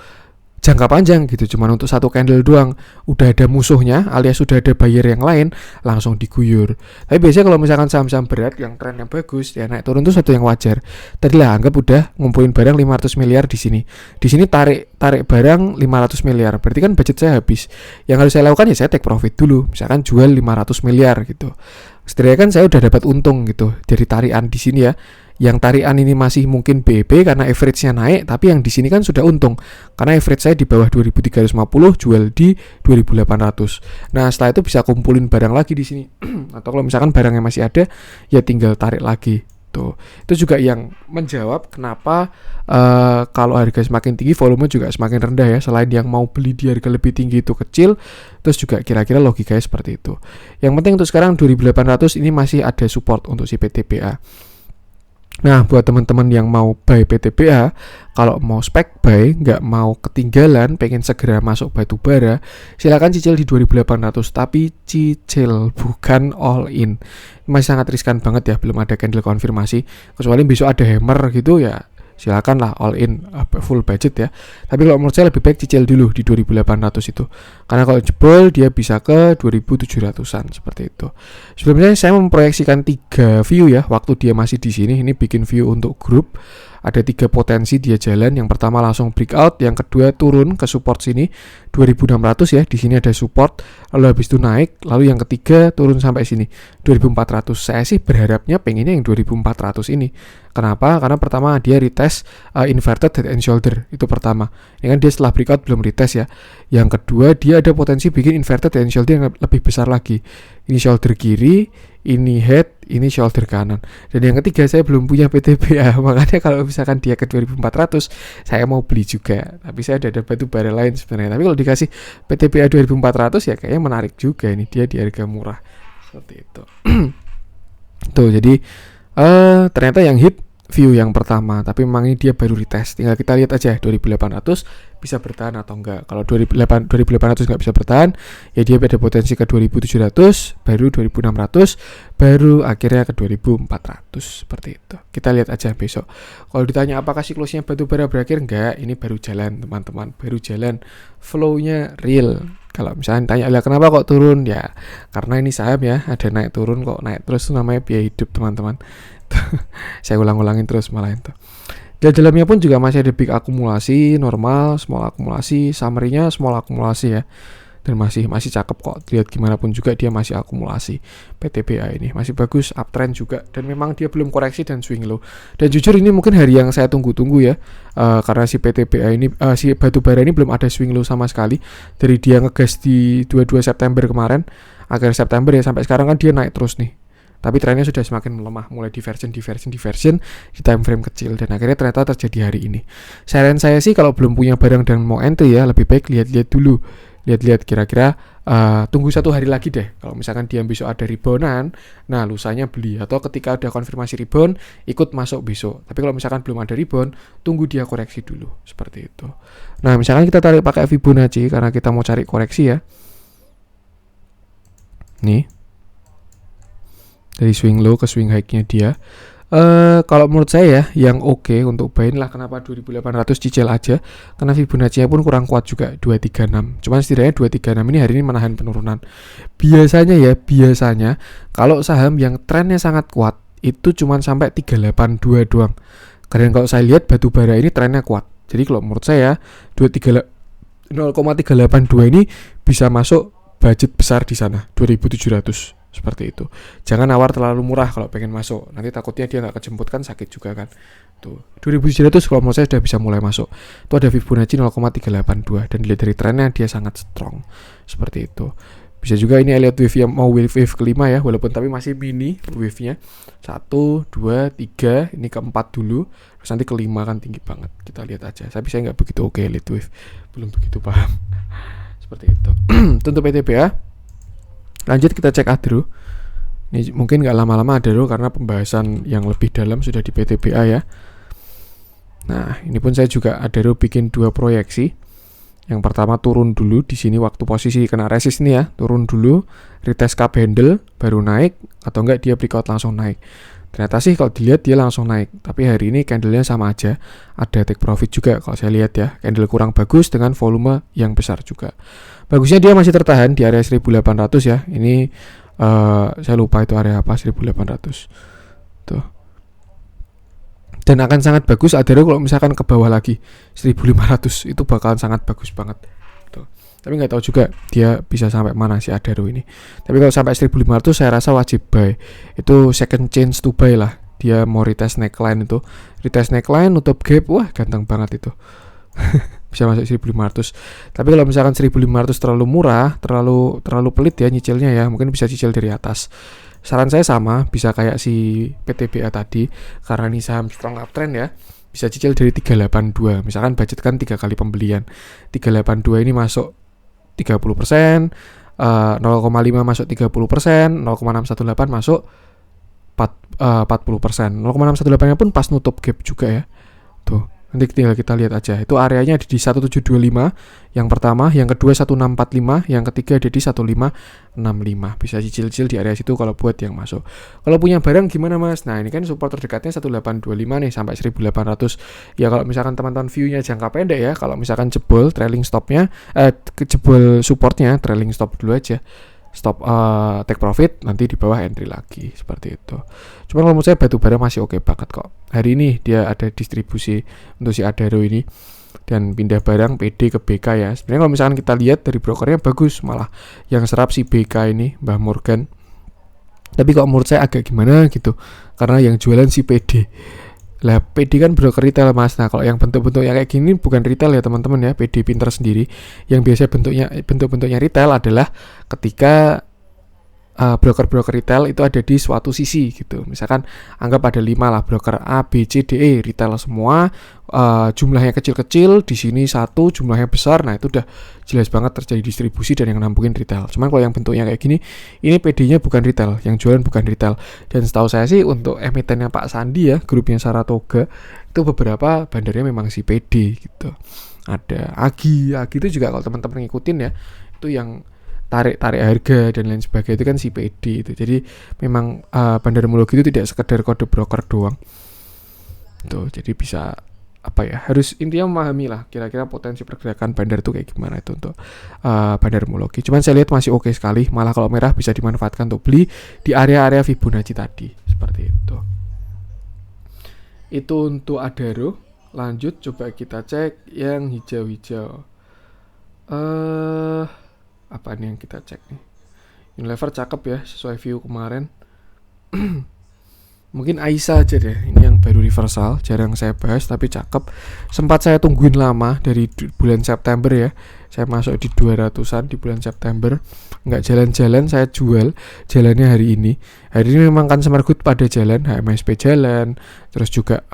jangka panjang gitu, cuman untuk satu candle doang. Udah ada musuhnya alias sudah ada buyer yang lain, langsung diguyur. Tapi biasanya kalau misalkan saham-saham berat yang trennya bagus, ya naik turun itu satu yang wajar. Tadi lah anggap udah ngumpulin barang 500 miliar di sini. Di sini tarik barang 500 miliar. Berarti kan budget saya habis. Yang harus saya lakukan ya saya take profit dulu. Misalkan jual 500 miliar gitu. Setidaknya kan saya udah dapat untung gitu dari tarian di sini ya. Yang tarian ini masih mungkin BB karena average-nya naik, tapi yang di sini kan sudah untung karena average saya di bawah 2350, jual di 2800. Nah, setelah itu bisa kumpulin barang lagi di sini. Atau kalau misalkan barangnya masih ada, ya tinggal tarik lagi. Tuh. Itu juga yang menjawab kenapa kalau harga semakin tinggi volume juga semakin rendah ya. Selain yang mau beli di harga lebih tinggi itu kecil, terus juga kira-kira logikanya seperti itu. Yang penting untuk sekarang 2800 ini masih ada support untuk si PTBA. Nah, buat teman-teman yang mau buy PTBA, kalau mau spek buy, nggak mau ketinggalan, pengen segera masuk batu bara, silakan cicil di 2800, tapi cicil bukan all in. Masih sangat riskan banget ya, belum ada candle konfirmasi. Kecuali besok ada hammer gitu ya, silakan lah all in full budget ya. Tapi kalau menurut saya lebih baik cicil dulu di 2800 itu. Karena kalau jebol dia bisa ke 2700-an seperti itu. Sebelumnya saya memproyeksikan 3 view ya waktu dia masih di sini. Ini bikin view untuk grup. Ada 3 potensi dia jalan. Yang pertama langsung breakout, yang kedua turun ke support sini 2600 ya. Di sini ada support, lalu habis itu naik, lalu yang ketiga turun sampai sini 2400. Saya sih berharapnya pengennya yang 2400 ini. Kenapa? Karena pertama dia retest inverted head and shoulder, itu pertama. Ini kan dia setelah breakout belum retest ya. Yang kedua dia ada potensi bikin inverted head and shoulder yang lebih besar lagi. Ini shoulder kiri, ini head, ini shoulder kanan. Dan yang ketiga saya belum punya PTBA, makanya kalau misalkan dia ke 2400 saya mau beli juga. Tapi saya ada batu bara lain sebenarnya. Tapi kalau dikasih PTBA 2400 ya kayaknya menarik juga, ini dia di harga murah seperti itu. Tuh jadi ternyata yang hit view yang pertama, tapi memang ini dia baru retest. Tinggal kita lihat aja 2800 bisa bertahan atau enggak. Kalau 2800 enggak bisa bertahan, ya dia ada potensi ke 2700, baru 2600, baru akhirnya ke 2400 seperti itu. Kita lihat aja besok. Kalau ditanya apakah siklusnya batu bara berakhir, enggak, ini baru jalan teman-teman, baru jalan, flow-nya real. Kalau misalnya tanya, lah kenapa kok turun? Ya karena ini saham ya, ada naik turun kok, naik terus itu namanya biaya hidup teman-teman. Saya ulang-ulangin terus malah itu. Dan dalamnya pun juga masih ada big akumulasi, normal, small akumulasi, summary-nya small akumulasi ya. Dan masih cakep kok. Lihat gimana pun juga dia masih akumulasi. PTBA ini masih bagus, uptrend juga, dan memang dia belum koreksi dan swing low. Dan jujur ini mungkin hari yang saya tunggu-tunggu ya. Karena si PTBA ini si batu bara ini belum ada swing low sama sekali dari dia ngegas di 22 September kemarin. Akhir September ya sampai sekarang kan dia naik terus nih. Tapi trennya sudah semakin melemah, mulai diversion di time frame kecil, dan akhirnya ternyata terjadi hari ini. Saran saya sih kalau belum punya barang dan mau entry ya, lebih baik lihat-lihat dulu. Lihat-lihat kira-kira tunggu 1 hari lagi deh. Kalau misalkan dia besok ada reboundan, nah lusanya beli, atau ketika ada konfirmasi rebound ikut masuk besok. Tapi kalau misalkan belum ada rebound, tunggu dia koreksi dulu, seperti itu. Nah, misalkan kita tarik pakai Fibonacci karena kita mau cari koreksi ya. Nih. Dari swing low ke swing high-nya dia. Kalau menurut saya yang oke untuk buy lah, kenapa 2800 cicil aja, karena Fibonacci-nya pun kurang kuat juga 236. Cuman setidaknya 236 ini hari ini menahan penurunan. Biasanya kalau saham yang trennya sangat kuat itu cuman sampai 382 doang. Karena kalau saya lihat batu bara ini trennya kuat. Jadi kalau menurut saya 0,382 ini bisa masuk budget besar di sana 2700. Seperti itu. Jangan nawar terlalu murah kalau pengen masuk. Nanti takutnya dia nggak kejemput kan sakit juga kan. Tuh 2700 kalau menurut saya sudah bisa mulai masuk. Itu ada Fibonacci 0,382 dan dilihat dari trennya dia sangat strong. Seperti itu. Bisa juga ini Elliott wave yang mau wave kelima ya, walaupun tapi masih mini wave-nya. 1, 2, 3, ini keempat dulu, terus nanti kelima kan tinggi banget. Kita lihat aja. Tapi saya nggak begitu oke Elliott wave, belum begitu paham. Seperti itu. Untuk PTBA. Lanjut kita cek Adro. Ini mungkin nggak lama-lama Adro karena pembahasan yang lebih dalam sudah di PTBA ya. Nah, ini pun saya juga Adro bikin 2 proyeksi. Yang pertama turun dulu di sini waktu posisi kena resist nih ya, turun dulu, retest cup handle baru naik, atau enggak dia breakout langsung naik. Ternyata sih kalau dilihat dia langsung naik, tapi hari ini candlenya sama aja, ada take profit juga kalau saya lihat ya, candle kurang bagus dengan volume yang besar juga. Bagusnya dia masih tertahan di area 1800 ya. Ini saya lupa itu area apa, 1800 tuh. Dan akan sangat bagus Adaro kalau misalkan ke bawah lagi 1500, itu bakalan sangat bagus banget tuh. Tapi nggak tahu juga dia bisa sampai mana si Adaro ini. Tapi kalau sampai 1500 saya rasa wajib buy. Itu second chance to buy lah. Dia mau retest neckline itu, retest neckline nutup gap, wah ganteng banget itu. Bisa masuk 1500. Tapi kalau misalkan 1500 terlalu murah, terlalu pelit ya nyicilnya ya, mungkin bisa cicil dari atas. Saran saya sama, bisa kayak si PTBA tadi, karena ini saham strong uptrend ya, bisa cicil dari 382. Misalkan budgetkan 3 kali pembelian. 382 ini masuk 30%, 0,5 masuk 30%, 0,618 masuk 40%. 0,618 pun pas nutup gap juga ya. Tuh. Nanti tinggal kita lihat aja. Itu areanya ada di 1725 yang pertama, yang kedua 1645, yang ketiga ada di 1565. Bisa cicil-cicil di area situ kalau buat yang masuk. Kalau punya barang gimana Mas? Nah, ini kan support terdekatnya 1825 nih sampai 1800. Ya kalau misalkan teman-teman view-nya jangka pendek ya, kalau misalkan jebol trailing stop-nya jebol supportnya trailing stop dulu aja. Stop take profit, nanti di bawah entry lagi seperti itu. Cuman kalau menurut saya batu bara masih oke banget kok. Hari ini dia ada distribusi untuk si Adaro ini dan pindah barang PD ke BK ya. Sebenarnya kalau misalkan kita lihat dari brokernya bagus, malah yang serap si BK ini Mbah Morgan. Tapi kok menurut saya agak gimana gitu, karena yang jualan si PD. Lah PD kan broker retail Mas. Nah kalau yang bentuk-bentuknya kayak gini bukan retail ya teman-teman ya, PD pinter sendiri. Yang biasa bentuk-bentuknya retail adalah ketika broker-broker retail itu ada di suatu sisi gitu. Misalkan anggap ada 5 lah broker A, B, C, D, E retail semua, jumlahnya kecil-kecil, di sini 1 jumlahnya besar. Nah itu udah jelas banget terjadi distribusi dan yang nampungin retail. Cuman kalau yang bentuknya kayak gini, ini PD-nya bukan retail, yang jualan bukan retail. Dan setahu saya sih untuk emitennya Pak Sandi ya, grupnya Saratoga, itu beberapa bandarnya memang si PD gitu. Ada Agi itu juga kalau teman-teman ngikutin ya, itu yang tarik harga dan lain sebagainya itu kan si PD itu. Jadi memang bandarmologi itu tidak sekedar kode broker doang. Tuh, jadi bisa harus intinya memahami lah kira-kira potensi pergerakan bandar itu kayak gimana itu untuk bandarmologi. Cuman saya lihat masih oke sekali, malah kalau merah bisa dimanfaatkan untuk beli di area-area Fibonacci tadi, seperti itu. Itu untuk Adaro. Lanjut coba kita cek yang hijau-hijau. Apa nih yang kita cek nih? Unilever cakep ya, sesuai view kemarin. Mungkin Aisyah aja deh, ini yang baru reversal, jarang saya bahas tapi cakep. Sempat saya tungguin lama dari bulan September ya. Saya masuk di 200-an di bulan September. Nggak jalan-jalan, saya jual. Jalannya hari ini. Hari ini memang kan Semergut pada jalan, HMSP jalan, terus juga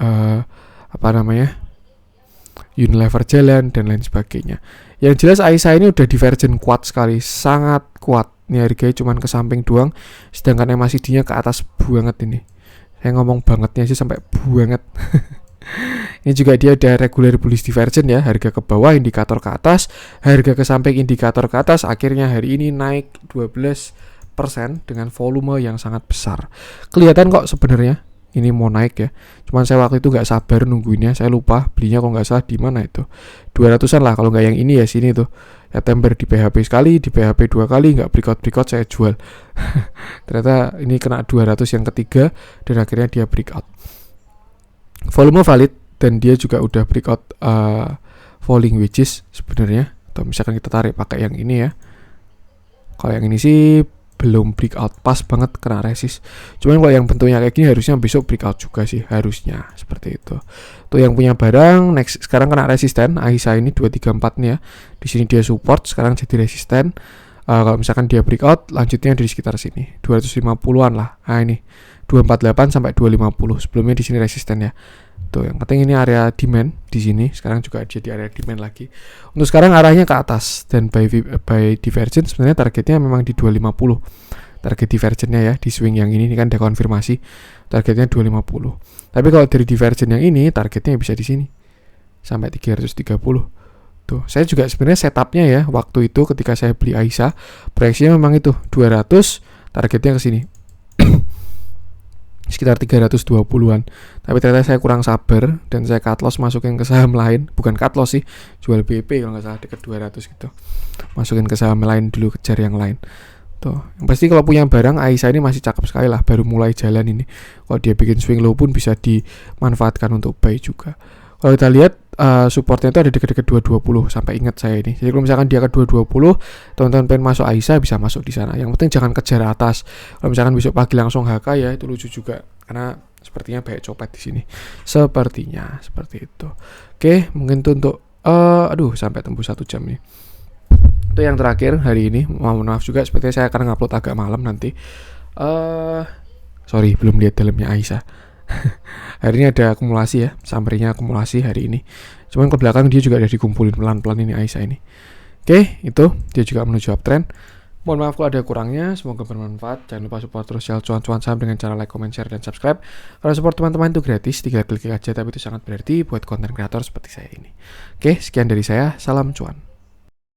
Unilever jalan dan lain sebagainya. Yang jelas Aisyah ini udah divergen kuat sekali, sangat kuat. Ini harganya cuman ke samping doang, sedangkan MACD-nya ke atas banget ini. Saya ngomong bangetnya sih sampai banget. Ini juga dia ada regular bullish divergence ya, harga ke bawah indikator ke atas, harga ke samping indikator ke atas. Akhirnya hari ini naik 12% dengan volume yang sangat besar. Kelihatan kok sebenarnya ini mau naik ya. Cuman saya waktu itu nggak sabar nungguinnya, saya lupa belinya kalau nggak salah di mana itu. 200-an lah kalau nggak yang ini ya, sini tuh. September di PHP sekali, di PHP 2 kali, nggak breakout saya jual. Ternyata ini kena 200 yang ketiga dan akhirnya dia breakout. Volume valid dan dia juga udah breakout falling wedges sebenarnya. Atau misalkan kita tarik pakai yang ini ya. Kalau yang ini sih belum breakout, pas banget kena resist. Cuman kalau yang bentuknya kayak gini harusnya besok breakout juga sih, harusnya seperti itu. Tuh yang punya barang next sekarang kena resisten, Aisyah ini 234 nih ya. Di sini dia support, sekarang jadi resisten. Kalau misalkan dia breakout, lanjutnya di sekitar sini 250-an lah. Nah ini 248 sampai 250. Sebelumnya di sini resisten ya. Tuh yang penting ini area demand di sini. Sekarang juga jadi area demand lagi. Untuk sekarang arahnya ke atas dan by divergence sebenarnya targetnya memang di 250. Target divergennya ya di swing yang ini kan ada konfirmasi targetnya 250. Tapi kalau dari divergent yang ini targetnya bisa di sini sampai 330. Tuh, saya juga sebenarnya setupnya ya waktu itu ketika saya beli Aisyah proyeksinya memang itu 200, targetnya ke sini sekitar 320-an. Tapi ternyata saya kurang sabar dan saya cut loss masukin ke saham lain, bukan cut loss sih, jual BP kalau nggak salah dekat 200 gitu. Masukin ke saham lain dulu, kejar yang lain. Tuh, yang pasti kalau punya barang Aisyah ini masih cakep sekali lah, baru mulai jalan ini. Kalau dia bikin swing low pun bisa dimanfaatkan untuk buy juga. Kalau kita lihat supportnya itu ada dekat-dekat 220 sampai ingat saya ini. Jadi kalau misalkan dia ke 220, teman-teman pengen masuk Aisyah bisa masuk di sana. Yang penting jangan kejar atas. Kalau misalkan besok pagi langsung HK ya itu lucu juga karena sepertinya banyak copet di sini. Sepertinya seperti itu. Oke, mungkin itu untuk sampai tembus 1 jam nih. Itu yang terakhir hari ini. Mohon maaf juga sepertinya saya akan ngupload agak malam nanti. Sorry belum lihat dalamnya Aisyah. Hari ini ada akumulasi ya, summary-nya akumulasi hari ini. Cuman ke belakang dia juga ada dikumpulin pelan-pelan ini Aisyah ini. Oke, itu dia juga menuju uptrend. Mohon maaf kalau ada kurangnya, semoga bermanfaat. Jangan lupa support terus channel cuan-cuan saham dengan cara like, comment, share, dan subscribe. Kalau support teman-teman itu gratis, tinggal klik aja, tapi itu sangat berarti buat konten kreator seperti saya ini. Oke, sekian dari saya, salam cuan.